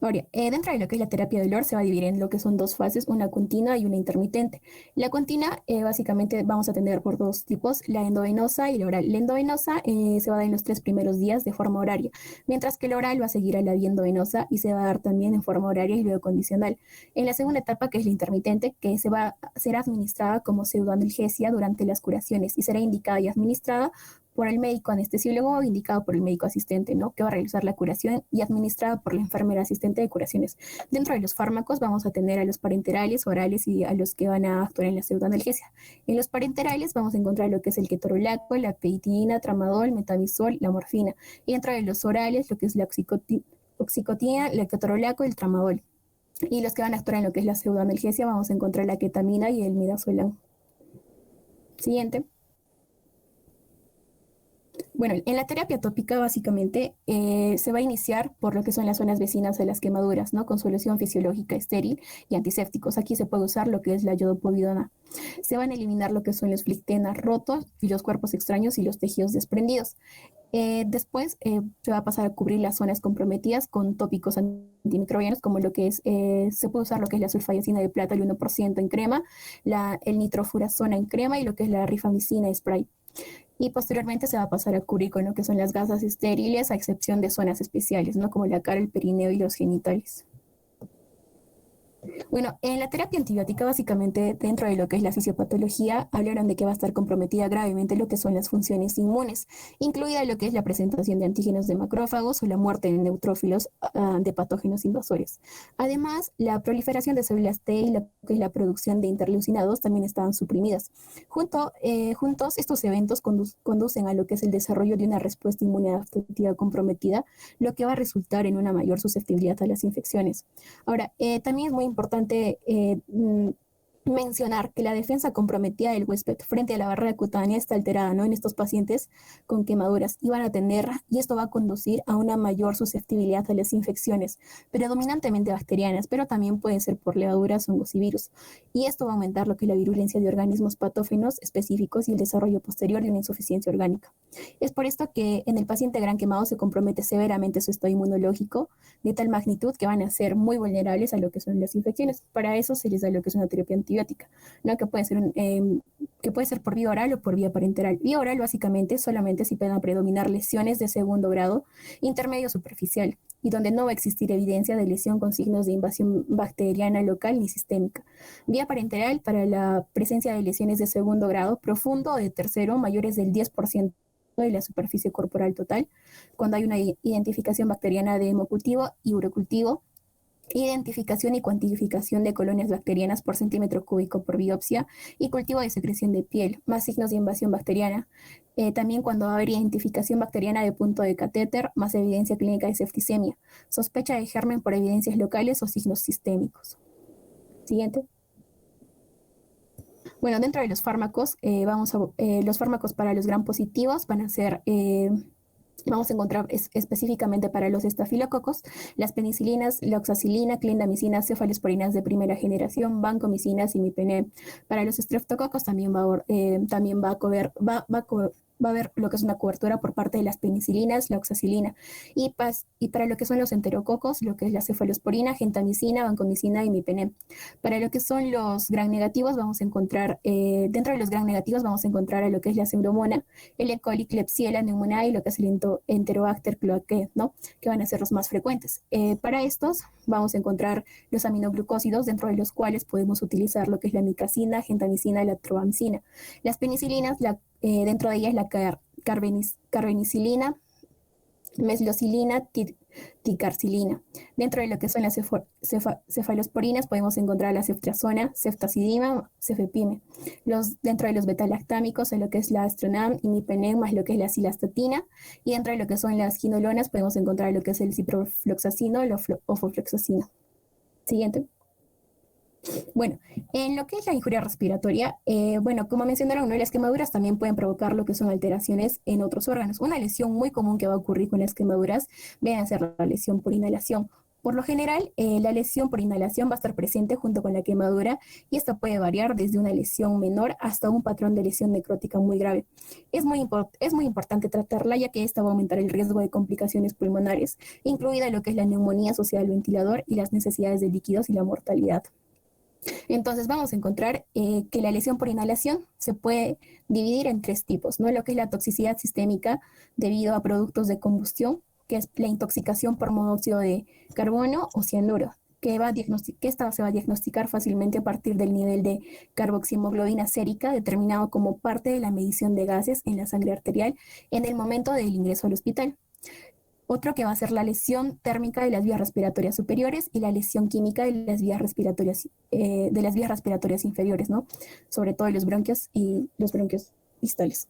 Ahora, dentro de lo que es la terapia de dolor se va a dividir en lo que son dos fases, una continua y una intermitente. La continua, básicamente vamos a tener por dos tipos, la endovenosa y la oral. La endovenosa se va a dar en los 3 primeros días de forma horaria, mientras que la oral va a seguir a la vía endovenosa y se va a dar también en forma horaria y luego condicional. En la segunda etapa, que es la intermitente, que será administrada como pseudoanalgesia durante las curaciones y será indicada y administrada por el médico anestesiólogo o indicado por el médico asistente, ¿no? Que va a realizar la curación y administrada por la enfermera asistente de curaciones. Dentro de los fármacos vamos a tener a los parenterales, orales y a los que van a actuar en la pseudoanalgesia. En los parenterales vamos a encontrar lo que es el ketorolaco, la peitinina, tramadol, metamizol, la morfina. Y dentro de los orales, lo que es la oxicotina, la ketorolaco y el tramadol. Y los que van a actuar en lo que es la pseudoanalgesia vamos a encontrar la ketamina y el midazolam. Siguiente. Bueno, en la terapia tópica básicamente se va a iniciar por lo que son las zonas vecinas a las quemaduras, ¿no? Con solución fisiológica estéril y antisépticos. Aquí se puede usar lo que es la yodopovidona. Se van a eliminar lo que son los flictenas rotos y los cuerpos extraños y los tejidos desprendidos. Después se va a pasar a cubrir las zonas comprometidas con tópicos antimicrobianos, como lo que es, se puede usar lo que es la sulfayacina de plata, el 1% en crema, el nitrofurazona en crema y lo que es la rifamicina spray. Y posteriormente se va a pasar a cubrir con lo que son las gasas estériles, a excepción de zonas especiales, ¿no? Como la cara, el perineo y los genitales. Bueno, en la terapia antibiótica, básicamente, dentro de lo que es la fisiopatología, hablaron de que va a estar comprometida gravemente lo que son las funciones inmunes, incluida lo que es la presentación de antígenos de macrófagos o la muerte de neutrófilos de patógenos invasores. Además, la proliferación de células T y lo que es la producción de interleucinados también estaban suprimidas. Juntos, estos eventos conducen a lo que es el desarrollo de una respuesta inmune adaptativa comprometida, lo que va a resultar en una mayor susceptibilidad a las infecciones. Ahora, también es muy importante mencionar que la defensa comprometida del huésped frente a la barrera cutánea está alterada, ¿no? En estos pacientes con quemaduras y esto va a conducir a una mayor susceptibilidad a las infecciones, predominantemente bacterianas, pero también pueden ser por levaduras, hongos y virus. Y esto va a aumentar lo que es la virulencia de organismos patógenos específicos y el desarrollo posterior de una insuficiencia orgánica. Es por esto que en el paciente gran quemado se compromete severamente su estado inmunológico de tal magnitud que van a ser muy vulnerables a lo que son las infecciones. Para eso se les da lo que es una terapia antibiótica, ¿no? Que puede ser por vía oral o por vía parenteral. Vía oral básicamente solamente si puedan predominar lesiones de segundo grado, intermedio superficial, y donde no va a existir evidencia de lesión con signos de invasión bacteriana local ni sistémica. Vía parenteral para la presencia de lesiones de segundo grado, profundo o de tercero, mayores del 10% de la superficie corporal total, cuando hay una identificación bacteriana de hemocultivo y urocultivo, identificación y cuantificación de colonias bacterianas por centímetro cúbico por biopsia y cultivo de secreción de piel, más signos de invasión bacteriana. También cuando va a haber identificación bacteriana de punto de catéter, más evidencia clínica de septicemia, sospecha de germen por evidencias locales o signos sistémicos. Siguiente. Bueno, dentro de los fármacos, los fármacos para los gram positivos van a ser... Vamos a encontrar específicamente para los estafilococos las penicilinas, la oxacilina, clindamicina, cefalosporinas de primera generación, vancomicinas y imipenem. Para los estreptococos también va a haber lo que es una cobertura por parte de las penicilinas, la oxacilina. Y para lo que son los enterococos, lo que es la cefalosporina, gentamicina, vancomicina y imipenem. Para lo que son los gram negativos, vamos a encontrar, dentro de los gram negativos vamos a encontrar a lo que es la pseudomonas, el E. coli, Klebsiella pneumoniae y lo que es el Enterobacter cloacae, ¿no? Que van a ser los más frecuentes. Para estos vamos a encontrar los aminoglucósidos, dentro de los cuales podemos utilizar lo que es la micacina, gentamicina y la trobamicina. Las penicilinas, dentro de ellas la carbenicilina, meslocilina, ticarcilina. Dentro de lo que son las cefalosporinas podemos encontrar la ceftriaxona, ceftazidima, cefepime. Dentro de los betalactámicos, en lo que es la astronam, imipenem, más lo que es la cilastatina. Y dentro de lo que son las quinolonas podemos encontrar lo que es el ciprofloxacino, el ofofloxacino. Siguiente. Bueno, en lo que es la injuria respiratoria, bueno, como mencionaron, ¿no? Las quemaduras también pueden provocar lo que son alteraciones en otros órganos. Una lesión muy común que va a ocurrir con las quemaduras viene a ser la lesión por inhalación. Por lo general, la lesión por inhalación va a estar presente junto con la quemadura y esta puede variar desde una lesión menor hasta un patrón de lesión necrótica muy grave. Es muy importante tratarla ya que esta va a aumentar el riesgo de complicaciones pulmonares, incluida lo que es la neumonía asociada al ventilador y las necesidades de líquidos y la mortalidad. Entonces vamos a encontrar que la lesión por inhalación se puede dividir en tres tipos, ¿no? Lo que es la toxicidad sistémica debido a productos de combustión, que es la intoxicación por monóxido de carbono o cianuro, que esta se va a diagnosticar fácilmente a partir del nivel de carboxihemoglobina sérica determinado como parte de la medición de gases en la sangre arterial en el momento del ingreso al hospital. Otro que va a ser la lesión térmica de las vías respiratorias superiores y la lesión química de las vías respiratorias inferiores, ¿no? Sobre todo los bronquios y los bronquios distales.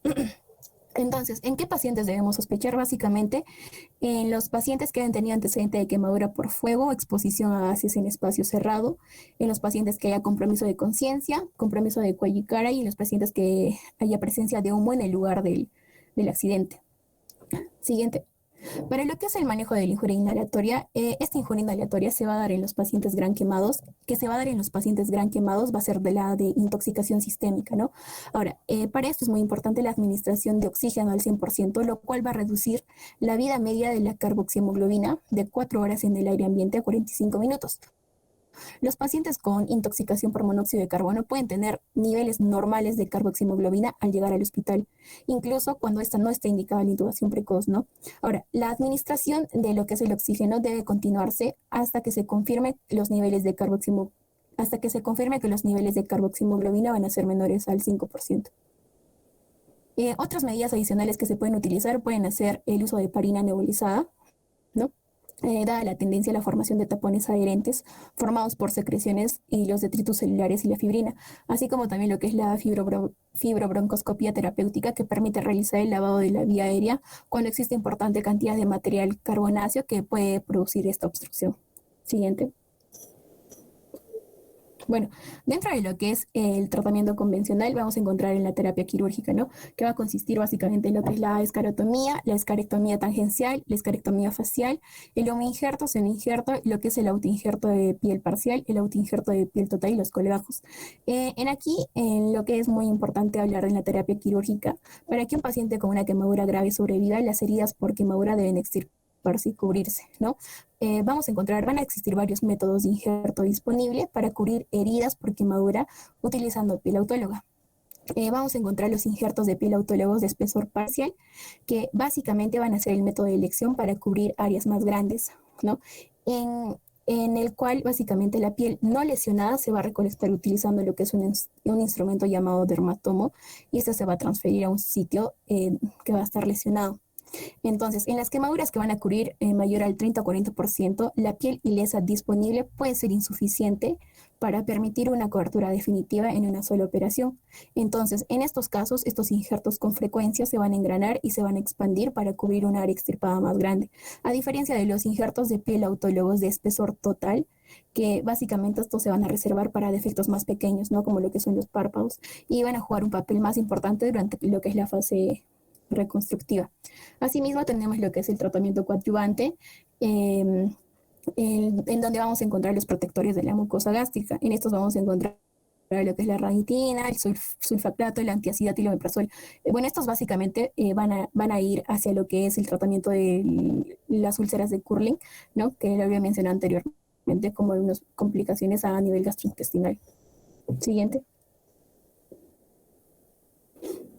Entonces, ¿en qué pacientes debemos sospechar? Básicamente, en los pacientes que hayan tenido antecedente de quemadura por fuego o exposición a gases en espacio cerrado, en los pacientes que haya compromiso de conciencia, compromiso de cuello y cara, y en los pacientes que haya presencia de humo en el lugar del accidente. Siguiente. Para lo que es el manejo de la injuria inhalatoria, esta injuria inhalatoria se va a dar en los pacientes gran quemados, va a ser de la de intoxicación sistémica, ¿no? Ahora, para esto es muy importante la administración de oxígeno al 100%, lo cual va a reducir la vida media de la carboxihemoglobina de 4 horas en el aire ambiente a 45 minutos. Los pacientes con intoxicación por monóxido de carbono pueden tener niveles normales de carboxihemoglobina al llegar al hospital, incluso cuando esta no está indicada la intubación precoz, ¿no? Ahora, la administración de lo que es el oxígeno debe continuarse hasta que se confirme los niveles de carboxihemoglobina van a ser menores al 5%. Otras medidas adicionales que se pueden utilizar pueden ser el uso de heparina nebulizada, ¿no? Dada la tendencia a la formación de tapones adherentes formados por secreciones y los detritus celulares y la fibrina, así como también lo que es la fibrobroncoscopía terapéutica, que permite realizar el lavado de la vía aérea cuando existe importante cantidad de material carbonáceo que puede producir esta obstrucción. Siguiente. Bueno, dentro de lo que es el tratamiento convencional, vamos a encontrar en la terapia quirúrgica, ¿no? Que va a consistir básicamente en lo que es la escarotomía, la escarectomía tangencial, la escarectomía facial, el homoinjerto, senoinjerto, lo que es el autoinjerto de piel parcial, el autoinjerto de piel total y los colgajos. En lo que es muy importante hablar en la terapia quirúrgica, para que un paciente con una quemadura grave sobreviva, las heridas por quemadura deben extirparse y cubrirse, ¿no? Van a existir varios métodos de injerto disponible para cubrir heridas por quemadura utilizando piel autóloga. Vamos a encontrar los injertos de piel autólogos de espesor parcial, que básicamente van a ser el método de elección para cubrir áreas más grandes, ¿no? En el cual básicamente la piel no lesionada se va a recolectar utilizando lo que es un instrumento llamado dermatomo, y este se va a transferir a un sitio que va a estar lesionado. Entonces, en las quemaduras que van a cubrir mayor al 30 o 40%, la piel ilesa disponible puede ser insuficiente para permitir una cobertura definitiva en una sola operación. Entonces, en estos casos, estos injertos con frecuencia se van a engranar y se van a expandir para cubrir un área extirpada más grande, a diferencia de los injertos de piel autólogos de espesor total, que básicamente estos se van a reservar para defectos más pequeños, ¿no? Como lo que son los párpados, y van a jugar un papel más importante durante lo que es la fase reconstructiva. Asimismo, tenemos lo que es el tratamiento coadyuvante, en donde vamos a encontrar los protectores de la mucosa gástrica. En estos vamos a encontrar lo que es la ranitidina, el sulfaclato, el antiacidato y el omeprazol. Bueno, estos básicamente van a ir hacia lo que es el tratamiento de las úlceras de Curling, ¿no? Que lo había mencionado anteriormente como unas complicaciones a nivel gastrointestinal. Siguiente.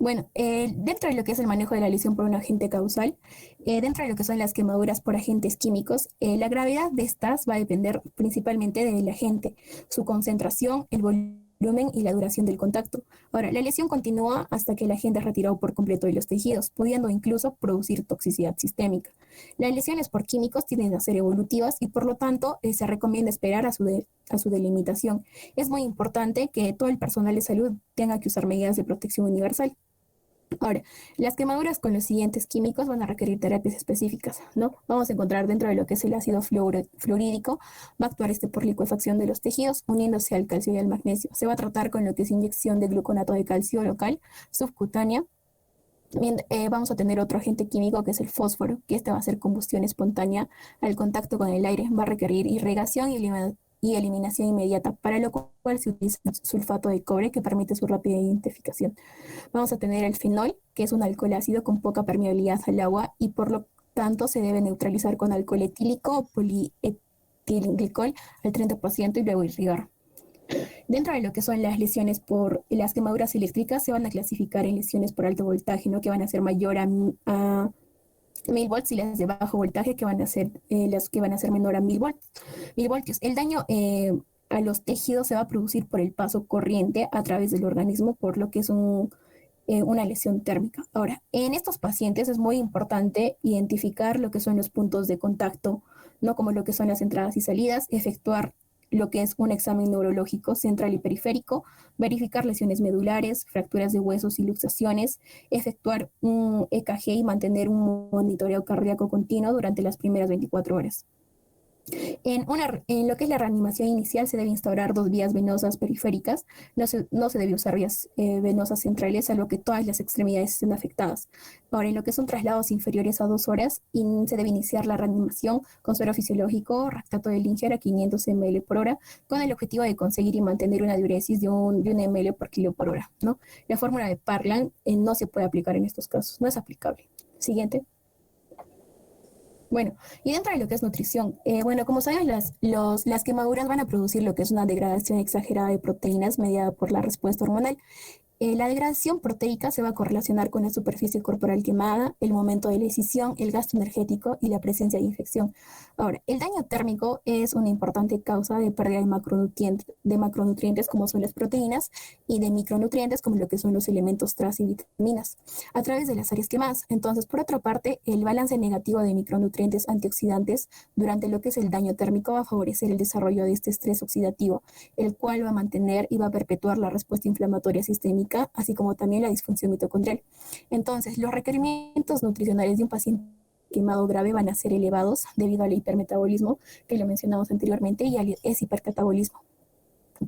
Bueno, dentro de lo que es el manejo de la lesión por un agente causal, dentro de lo que son las quemaduras por agentes químicos, la gravedad de estas va a depender principalmente del agente, su concentración, el volumen y la duración del contacto. Ahora, la lesión continúa hasta que el agente es retirado por completo de los tejidos, pudiendo incluso producir toxicidad sistémica. Las lesiones por químicos tienden a ser evolutivas y por lo tanto se recomienda esperar a su delimitación. Es muy importante que todo el personal de salud tenga que usar medidas de protección universal. Ahora, las quemaduras con los siguientes químicos van a requerir terapias específicas, ¿no? Vamos a encontrar dentro de lo que es el ácido fluorídrico, va a actuar por licuefacción de los tejidos, uniéndose al calcio y al magnesio. Se va a tratar con lo que es inyección de gluconato de calcio local, subcutánea. Bien, vamos a tener otro agente químico que es el fósforo, que este va a ser combustión espontánea al contacto con el aire, va a requerir irrigación y eliminación inmediata, para lo cual se utiliza sulfato de cobre que permite su rápida identificación. Vamos a tener el fenol, que es un alcohol ácido con poca permeabilidad al agua y por lo tanto se debe neutralizar con alcohol etílico o polietilenglicol al 30% y luego irrigar. Dentro de lo que son las lesiones por las quemaduras eléctricas, se van a clasificar en lesiones por alto voltaje, ¿no? Que van a ser mayor a 1000 volts, y las de bajo voltaje que van a ser las que van a ser menor a 1000 voltios. El daño a los tejidos se va a producir por el paso corriente a través del organismo, por lo que es una lesión térmica. Ahora, en estos pacientes es muy importante identificar lo que son los puntos de contacto, ¿no? Como lo que son las entradas y salidas, efectuar lo que es un examen neurológico central y periférico, verificar lesiones medulares, fracturas de huesos y luxaciones, efectuar un EKG y mantener un monitoreo cardíaco continuo durante las primeras 24 horas. En lo que es la reanimación inicial se debe instaurar 2 vías venosas periféricas, no se debe usar vías venosas centrales, salvo que todas las extremidades estén afectadas. Ahora, en lo que son traslados inferiores a 2 horas, se debe iniciar la reanimación con suero fisiológico, Ractato de Linger a 500 ml por hora, con el objetivo de conseguir y mantener una diuresis de un ml por kilo por hora, ¿no? La fórmula de Parlan no se puede aplicar en estos casos, no es aplicable. Siguiente. Bueno, y dentro de lo que es nutrición, bueno, como saben, las quemaduras van a producir lo que es una degradación exagerada de proteínas mediada por la respuesta hormonal. La degradación proteica se va a correlacionar con la superficie corporal quemada, el momento de la escisión, el gasto energético y la presencia de infección. Ahora, el daño térmico es una importante causa de pérdida de macronutrientes como son las proteínas y de micronutrientes como lo que son los elementos traza y vitaminas a través de las áreas quemadas. Entonces, por otra parte, el balance negativo de micronutrientes antioxidantes durante lo que es el daño térmico va a favorecer el desarrollo de este estrés oxidativo, el cual va a mantener y va a perpetuar la respuesta inflamatoria sistémica, así como también la disfunción mitocondrial. Entonces, los requerimientos nutricionales de un paciente quemado grave van a ser elevados debido al hipermetabolismo, que lo mencionamos anteriormente, y al hipercatabolismo.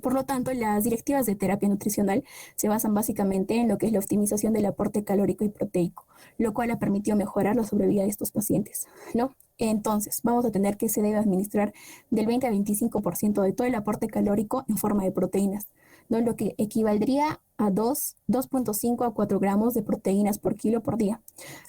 Por lo tanto, las directivas de terapia nutricional se basan básicamente en lo que es la optimización del aporte calórico y proteico, lo cual ha permitido mejorar la sobrevida de estos pacientes, ¿no? Entonces, vamos a tener que se debe administrar del 20 a 25% de todo el aporte calórico en forma de proteínas, ¿no? Lo que equivaldría a 2.5 a 4 gramos de proteínas por kilo por día.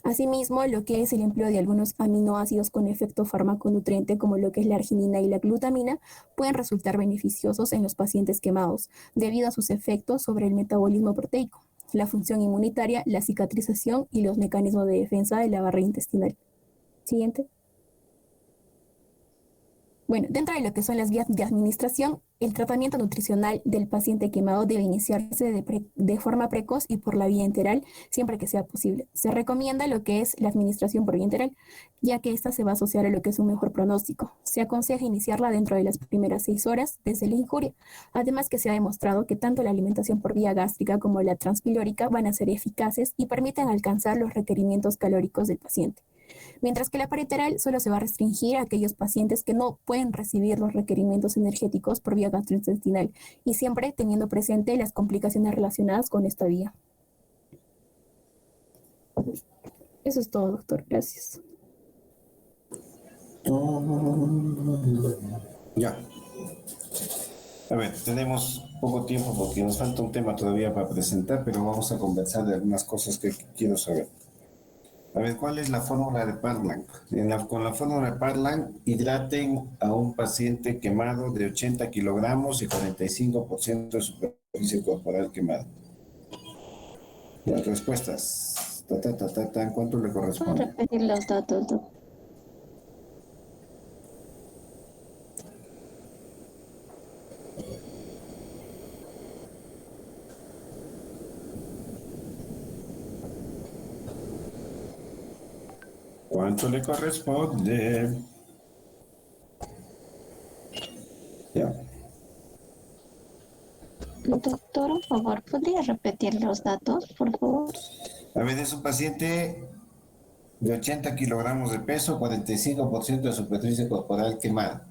Asimismo, lo que es el empleo de algunos aminoácidos con efecto farmaconutriente, como lo que es la arginina y la glutamina, pueden resultar beneficiosos en los pacientes quemados, debido a sus efectos sobre el metabolismo proteico, la función inmunitaria, la cicatrización y los mecanismos de defensa de la barrera intestinal. Siguiente. Bueno, dentro de lo que son las vías de administración, el tratamiento nutricional del paciente quemado debe iniciarse de forma precoz y por la vía enteral, siempre que sea posible. Se recomienda lo que es la administración por vía enteral, ya que esta se va a asociar a lo que es un mejor pronóstico. Se aconseja iniciarla dentro de las primeras 6 horas desde la injuria. Además, que se ha demostrado que tanto la alimentación por vía gástrica como la transpilórica van a ser eficaces y permiten alcanzar los requerimientos calóricos del paciente. Mientras que la parenteral solo se va a restringir a aquellos pacientes que no pueden recibir los requerimientos energéticos por vía gastrointestinal, y siempre teniendo presente las complicaciones relacionadas con esta vía. Eso es todo, doctor. Gracias. Ya. A ver, tenemos poco tiempo porque nos falta un tema todavía para presentar, pero vamos a conversar de algunas cosas que quiero saber. A ver, ¿cuál es la fórmula de Parlan? Con la fórmula de Parlan, hidraten a un paciente quemado de 80 kilogramos y 45% de superficie corporal quemada. Las respuestas. ¿Cuánto le ¿Puedo corresponde? repetir los datos, doctor? ¿Cuánto le corresponde? Ya. Doctor, por favor, ¿podría repetir los datos, por favor? A ver, es un paciente de 80 kilogramos de peso, 45% de superficie corporal quemada.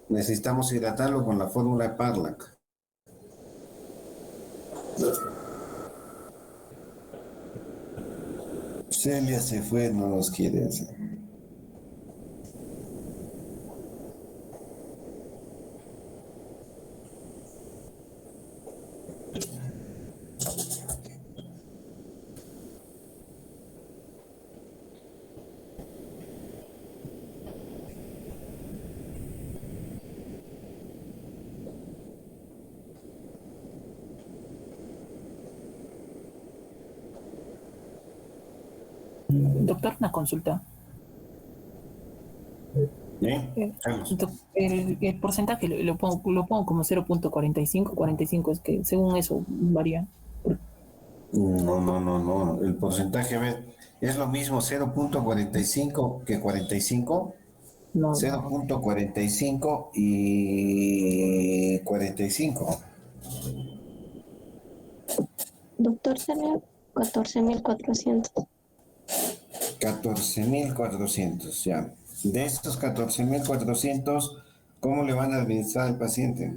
Necesitamos hidratarlo con la fórmula de Parlac. Celia se fue, no nos quiere hacer. Doctor, una consulta. Carlos. El porcentaje lo pongo como 0.45, 45, es que según eso varía. No. El porcentaje, a ver, es lo mismo 0.45 que 45. No, 0.45 y 45. Doctor, sería 14.400. 14.400, ya. De estos 14.400, ¿cómo le van a administrar al paciente?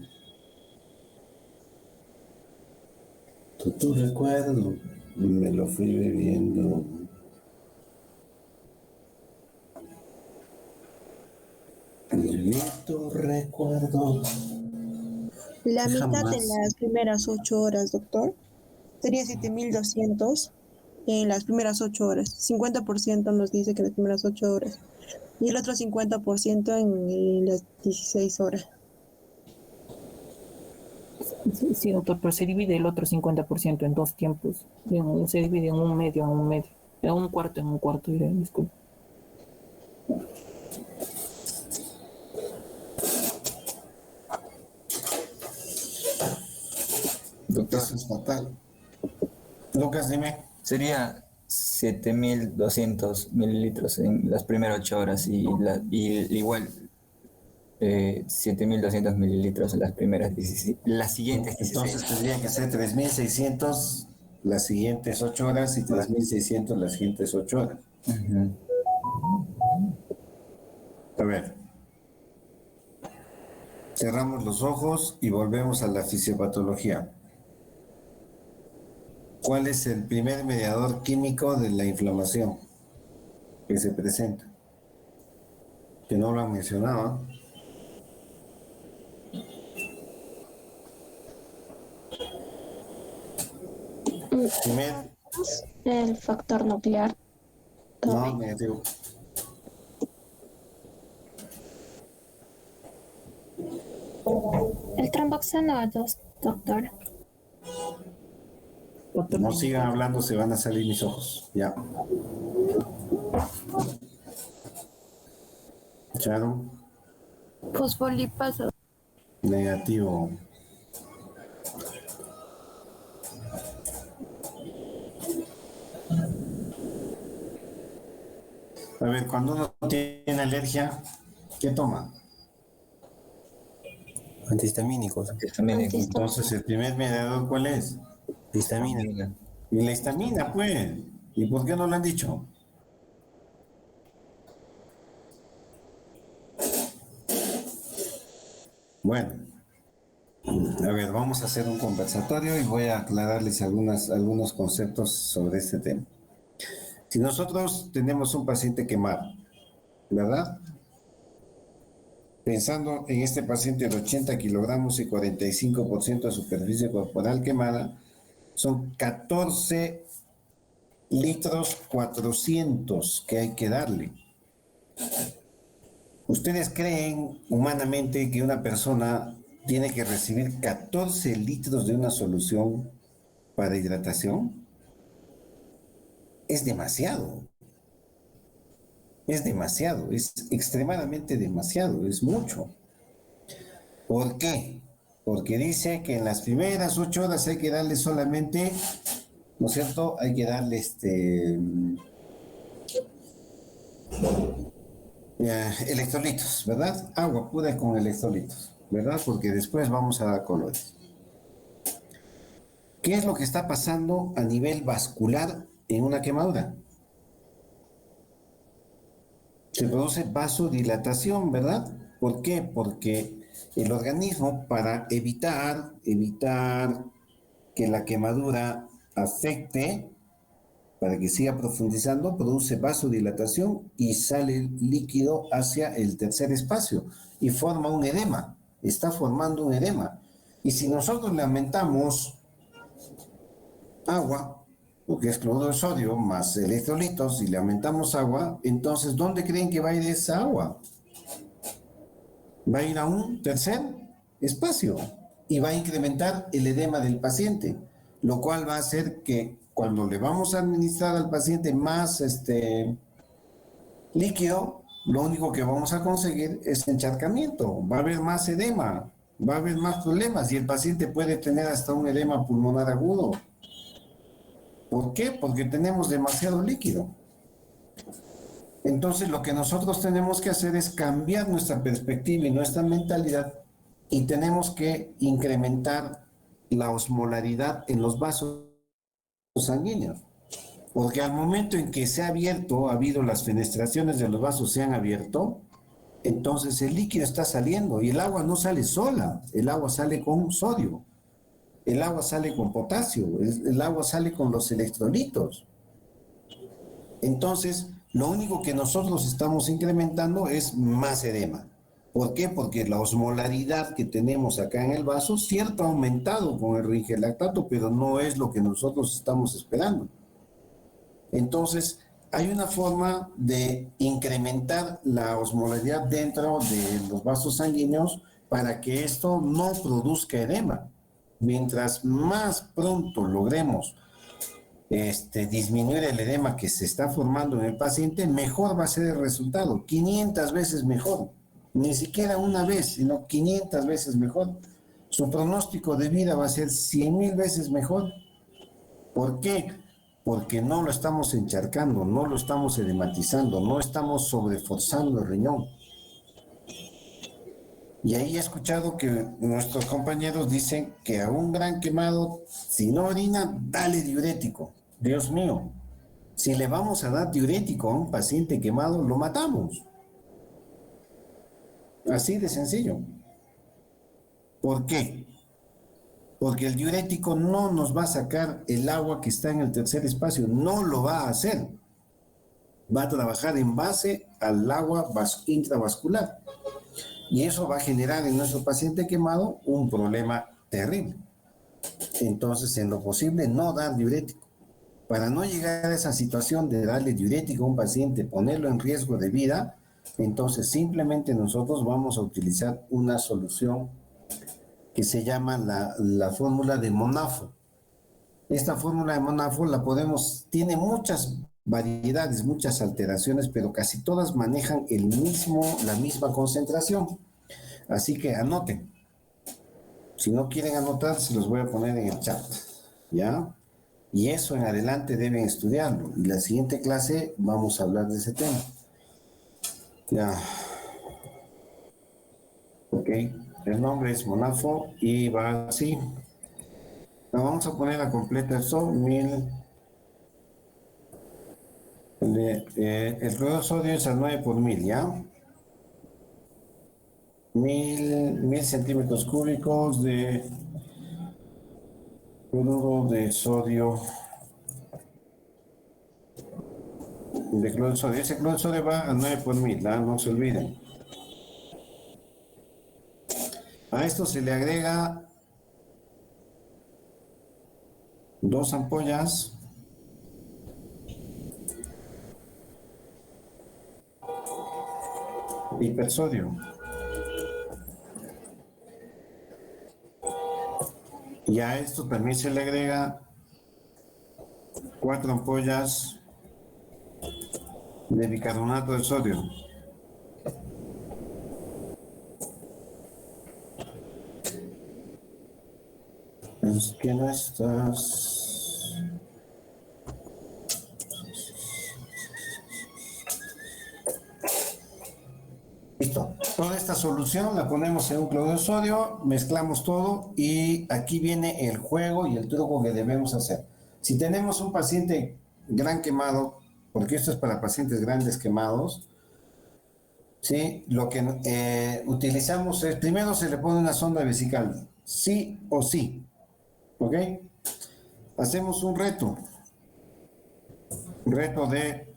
Tu recuerdo, me lo fui bebiendo. Tu recuerdo. La mitad Jamás. en las primeras 8 horas, doctor. Sería 7.200 en las primeras 8 horas. 50% nos dice que las primeras 8 horas. Y el otro 50% en las 16 horas. Sí, doctor, pero se divide el otro 50% en dos tiempos. Se divide en un medio, en un cuarto, disculpe. Doctor, eso es fatal. Lucas, dime. Sería 7.200 mililitros en las primeras 8 horas y igual 7.200 mililitros en las primeras 16, las siguientes 16. Entonces tendría que ser 3.600 las siguientes 8 horas y 3.600 las siguientes 8 horas. Uh-huh. A ver. Cerramos los ojos y volvemos a la fisiopatología. ¿Cuál es el primer mediador químico de la inflamación que se presenta? Que no lo han mencionado. El factor nuclear. No, negativo. El tromboxano A2, doctor. No sigan hablando, se van a salir mis ojos. Ya. ¿Escucharon? Fosfolipasa. Negativo. A ver, cuando uno tiene alergia, ¿qué toma? Antihistamínicos. Entonces, ¿el primer mediador cuál es? Histamina. Y la histamina, pues. ¿Y por qué no lo han dicho? Bueno, a ver, vamos a hacer un conversatorio y voy a aclararles algunos conceptos sobre este tema. Si nosotros tenemos un paciente quemado, ¿verdad? Pensando en este paciente de 80 kilogramos y 45% de superficie corporal quemada, son 14 litros 400 que hay que darle. ¿Ustedes creen humanamente que una persona tiene que recibir 14 litros de una solución para hidratación? Es demasiado. Es demasiado, es extremadamente demasiado, es mucho. ¿Por qué? Porque dice que en las primeras 8 horas hay que darle solamente, ¿no es cierto? Hay que darle electrolitos, ¿verdad? Agua pura con electrolitos, ¿verdad? Porque después vamos a dar colores. ¿Qué es lo que está pasando a nivel vascular en una quemadura? Se produce vasodilatación, ¿verdad? ¿Por qué? Porque el organismo, para evitar que la quemadura afecte, para que siga profundizando, produce vasodilatación y sale el líquido hacia el tercer espacio y forma un edema. Está formando un edema. Y si nosotros le aumentamos agua, porque es cloruro de sodio más electrolitos, y le aumentamos agua, entonces, ¿dónde creen que va a ir esa agua? Va a ir a un tercer espacio y va a incrementar el edema del paciente, lo cual va a hacer que cuando le vamos a administrar al paciente más líquido, lo único que vamos a conseguir es encharcamiento, va a haber más edema, va a haber más problemas y el paciente puede tener hasta un edema pulmonar agudo. ¿Por qué? Porque tenemos demasiado líquido. Entonces lo que nosotros tenemos que hacer es cambiar nuestra perspectiva y nuestra mentalidad y tenemos que incrementar la osmolaridad en los vasos sanguíneos. Porque al momento en que se ha abierto, ha habido las fenestraciones de los vasos, se han abierto, entonces el líquido está saliendo y el agua no sale sola, el agua sale con sodio, el agua sale con potasio, el agua sale con los electrolitos. Entonces, lo único que nosotros estamos incrementando es más edema. ¿Por qué? Porque la osmolaridad que tenemos acá en el vaso, cierto, ha aumentado con el ringelactato, pero no es lo que nosotros estamos esperando. Entonces, hay una forma de incrementar la osmolaridad dentro de los vasos sanguíneos para que esto no produzca edema. Mientras más pronto logremos disminuir el edema que se está formando en el paciente, mejor va a ser el resultado, 500 veces mejor. Ni siquiera una vez, sino 500 veces mejor. Su pronóstico de vida va a ser 100,000 veces mejor. ¿Por qué? Porque no lo estamos encharcando, no lo estamos edematizando, no estamos sobreforzando el riñón. Y ahí he escuchado que nuestros compañeros dicen que a un gran quemado, si no orina, dale diurético. Dios mío, si le vamos a dar diurético a un paciente quemado, lo matamos. Así de sencillo. ¿Por qué? Porque el diurético no nos va a sacar el agua que está en el tercer espacio, no lo va a hacer. Va a trabajar en base al agua intravascular. Y eso va a generar en nuestro paciente quemado un problema terrible. Entonces, en lo posible, no dar diurético. Para no llegar a esa situación de darle diurético a un paciente, ponerlo en riesgo de vida, entonces simplemente nosotros vamos a utilizar una solución que se llama la fórmula de Monafo. Esta fórmula de Monafo tiene muchas variedades, muchas alteraciones, pero casi todas manejan la misma concentración. Así que anoten. Si no quieren anotar, se los voy a poner en el chat, ¿ya? Y eso en adelante deben estudiarlo. Y la siguiente clase vamos a hablar de ese tema. Ya. Ok. El nombre es Monafo y va así. La vamos a poner a completa esto. El cloruro de sodio es a 9 por 1000, ¿ya? 1000 centímetros cúbicos de cloruro de sodio. De cloruro de sodio. Ese cloruro de sodio va a 9 por 1000, ¿ya? No se olviden. A esto se le agrega 2 ampollas hipersodio. Y a esto también se le agrega 4 ampollas de bicarbonato de sodio. Es que no estás. Listo. Todo Toda esta solución la ponemos en un cloruro de sodio, mezclamos todo y aquí viene el juego y el truco que debemos hacer. Si tenemos un paciente gran quemado, porque esto es para pacientes grandes quemados, ¿sí? Lo que utilizamos es, primero se le pone una sonda vesical, sí o sí, ¿ok? Hacemos un reto de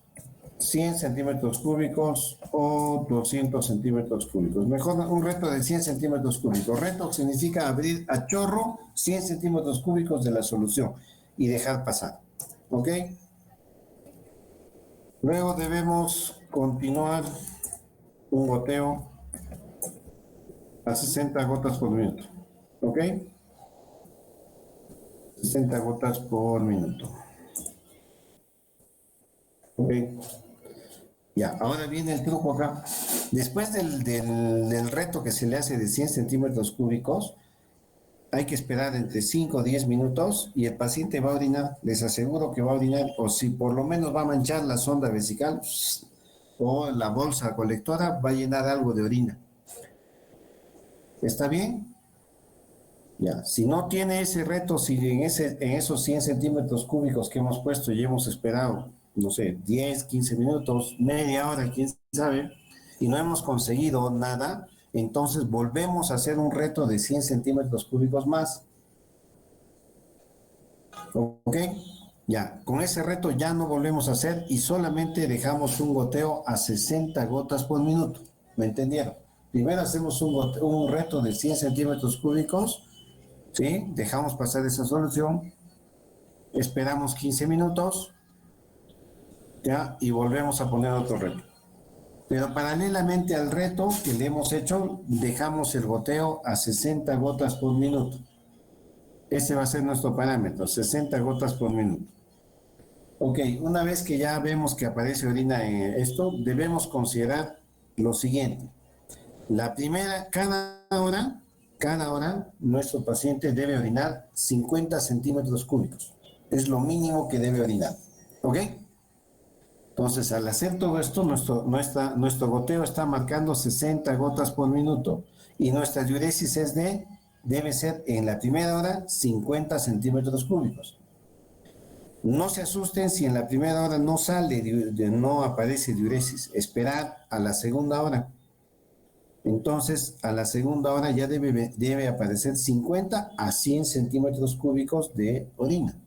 100 centímetros cúbicos o 200 centímetros cúbicos. Mejor un reto de 100 centímetros cúbicos. Reto significa abrir a chorro 100 centímetros cúbicos de la solución y dejar pasar, ¿ok? Luego debemos continuar un goteo a 60 gotas por minuto, ¿ok? 60 gotas por minuto. Ok. Ya, ahora viene el truco acá. Después del reto que se le hace de 100 centímetros cúbicos, hay que esperar entre 5 o 10 minutos y el paciente va a orinar. Les aseguro que va a orinar, o si por lo menos va a manchar la sonda vesical o la bolsa colectora, va a llenar algo de orina. ¿Está bien? Ya, si no tiene ese reto, si en esos 100 centímetros cúbicos que hemos puesto y hemos esperado, no sé, 10, 15 minutos, media hora, quién sabe, y no hemos conseguido nada, entonces volvemos a hacer un reto de 100 centímetros cúbicos más. ¿Ok? Ya, con ese reto ya no volvemos a hacer y solamente dejamos un goteo a 60 gotas por minuto. ¿Me entendieron? Primero hacemos un reto de 100 centímetros cúbicos, ¿sí? Dejamos pasar esa solución, esperamos 15 minutos, ¿ya? Y volvemos a poner otro reto. Pero paralelamente al reto que le hemos hecho, dejamos el goteo a 60 gotas por minuto. Ese va a ser nuestro parámetro, 60 gotas por minuto. Ok, una vez que ya vemos que aparece orina en esto, debemos considerar lo siguiente. La primera, cada hora, nuestro paciente debe orinar 50 centímetros cúbicos. Es lo mínimo que debe orinar. ¿Ok? Entonces, al hacer todo esto, nuestro goteo está marcando 60 gotas por minuto. Y nuestra diuresis debe ser en la primera hora 50 centímetros cúbicos. No se asusten si en la primera hora no no aparece diuresis. Esperar a la segunda hora. Entonces, a la segunda hora ya debe aparecer 50 a 100 centímetros cúbicos de orina.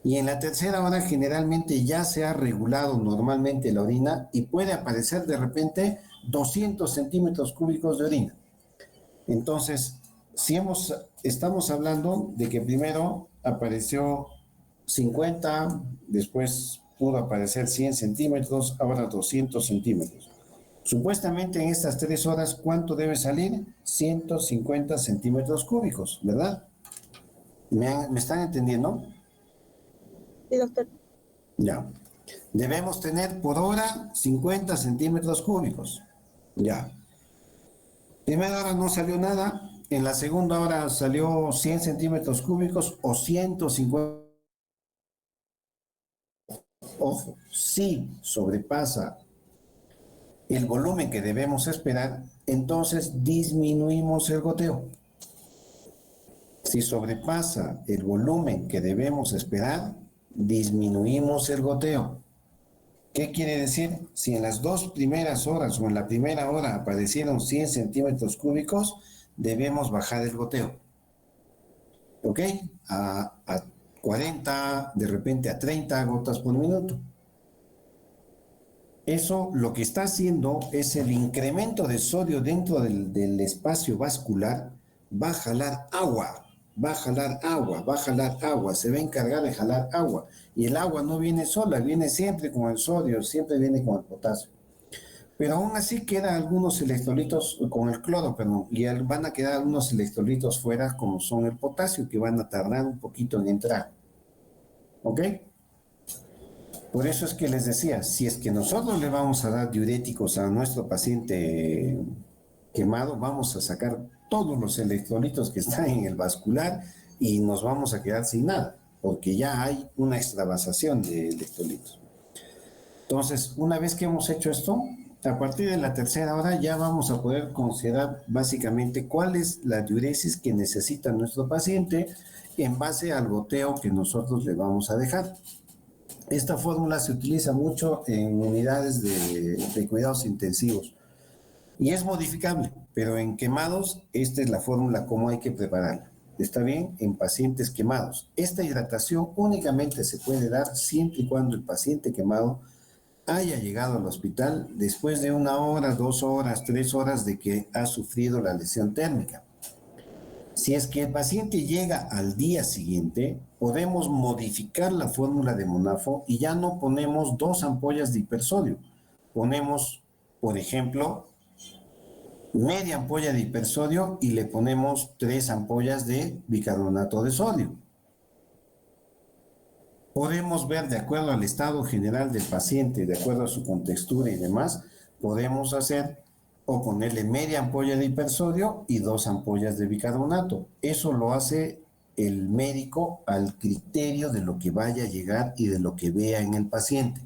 Y en la tercera hora generalmente ya se ha regulado normalmente la orina y puede aparecer de repente 200 centímetros cúbicos de orina. Entonces, si estamos hablando de que primero apareció 50, después pudo aparecer 100 centímetros, ahora 200 centímetros. Supuestamente en estas 3 horas, ¿cuánto debe salir? 150 centímetros cúbicos, ¿verdad? ¿Me están entendiendo? Sí, doctor. Ya. Debemos tener por hora 50 centímetros cúbicos. Ya. Primera hora no salió nada. En la segunda hora salió 100 centímetros cúbicos o 150. Ojo, si sobrepasa el volumen que debemos esperar, entonces disminuimos el goteo. Si sobrepasa el volumen que debemos esperar, disminuimos el goteo. ¿Qué quiere decir? Si en las 2 primeras horas o en la primera hora aparecieron 100 centímetros cúbicos, debemos bajar el goteo. ¿Ok? A 40, de repente a 30 gotas por minuto. Eso lo que está haciendo es el incremento de sodio dentro del espacio vascular, va a jalar agua, se va a encargar de jalar agua. Y el agua no viene sola, viene siempre con el sodio, siempre viene con el potasio. Pero aún así quedan algunos electrolitos, con el cloro, perdón, y van a quedar algunos electrolitos fuera, como son el potasio, que van a tardar un poquito en entrar. ¿Ok? Por eso es que les decía, si es que nosotros le vamos a dar diuréticos a nuestro paciente quemado, vamos a sacar todos los electrolitos que están en el vascular y nos vamos a quedar sin nada, porque ya hay una extravasación de electrolitos. Entonces, una vez que hemos hecho esto, A partir de la tercera hora ya vamos a poder considerar básicamente cuál es la diuresis que necesita nuestro paciente en base al goteo que nosotros le vamos a dejar. Esta fórmula se utiliza mucho en unidades de cuidados intensivos y es modificable, pero en quemados esta es la fórmula como hay que prepararla. ¿Está bien? En pacientes quemados. Esta hidratación únicamente se puede dar siempre y cuando el paciente quemado haya llegado al hospital después de 1 hora, 2 horas, 3 horas de que ha sufrido la lesión térmica. Si es que el paciente llega al día siguiente, podemos modificar la fórmula de Monafo y ya no ponemos 2 ampollas de hipersodio. Ponemos, por ejemplo, media ampolla de hipersodio y le ponemos 3 ampollas de bicarbonato de sodio. Podemos ver, de acuerdo al estado general del paciente, de acuerdo a su contextura y demás, podemos hacer o ponerle media ampolla de hipersodio y 2 ampollas de bicarbonato. Eso lo hace el médico al criterio de lo que vaya a llegar y de lo que vea en el paciente.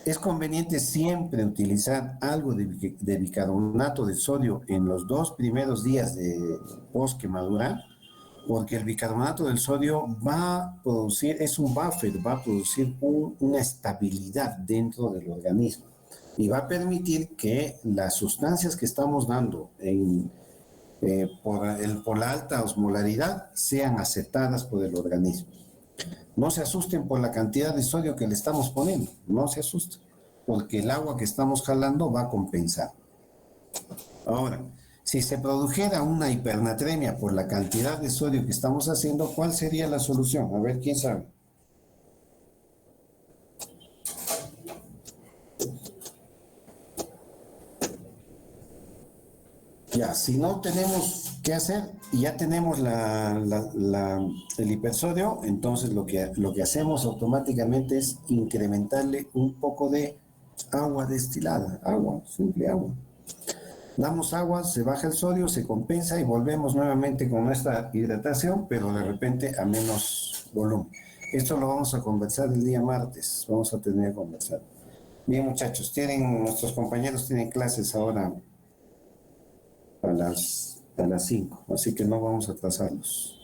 Es conveniente siempre utilizar algo de bicarbonato de sodio en los 2 primeros días de post-quemadura, porque el bicarbonato del sodio va a producir, es un buffer, va a producir una estabilidad dentro del organismo y va a permitir que las sustancias que estamos dando por la alta osmolaridad sean aceptadas por el organismo. No se asusten por la cantidad de sodio que le estamos poniendo, no se asusten, porque el agua que estamos jalando va a compensar. Ahora, si se produjera una hipernatremia por la cantidad de sodio que estamos haciendo, ¿cuál sería la solución? A ver, ¿quién sabe? Ya, si no tenemos qué hacer y ya tenemos el hipersodio, entonces lo que hacemos automáticamente es incrementarle un poco de agua destilada, agua, simple agua. Damos agua, se baja el sodio, se compensa y volvemos nuevamente con nuestra hidratación, pero de repente a menos volumen. Esto lo vamos a conversar el día martes, vamos a tener que conversar. Bien, muchachos, nuestros compañeros tienen clases ahora a las 5, así que no vamos a atrasarlos.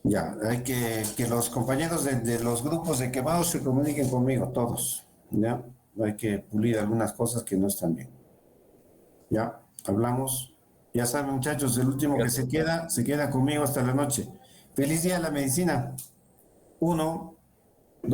Ya, hay que los compañeros de los grupos de quemados se comuniquen conmigo, todos, ¿ya? Hay que pulir algunas cosas que no están bien. Ya, hablamos. Ya saben, muchachos, el último que se queda conmigo hasta la noche. Feliz día a la medicina. 1.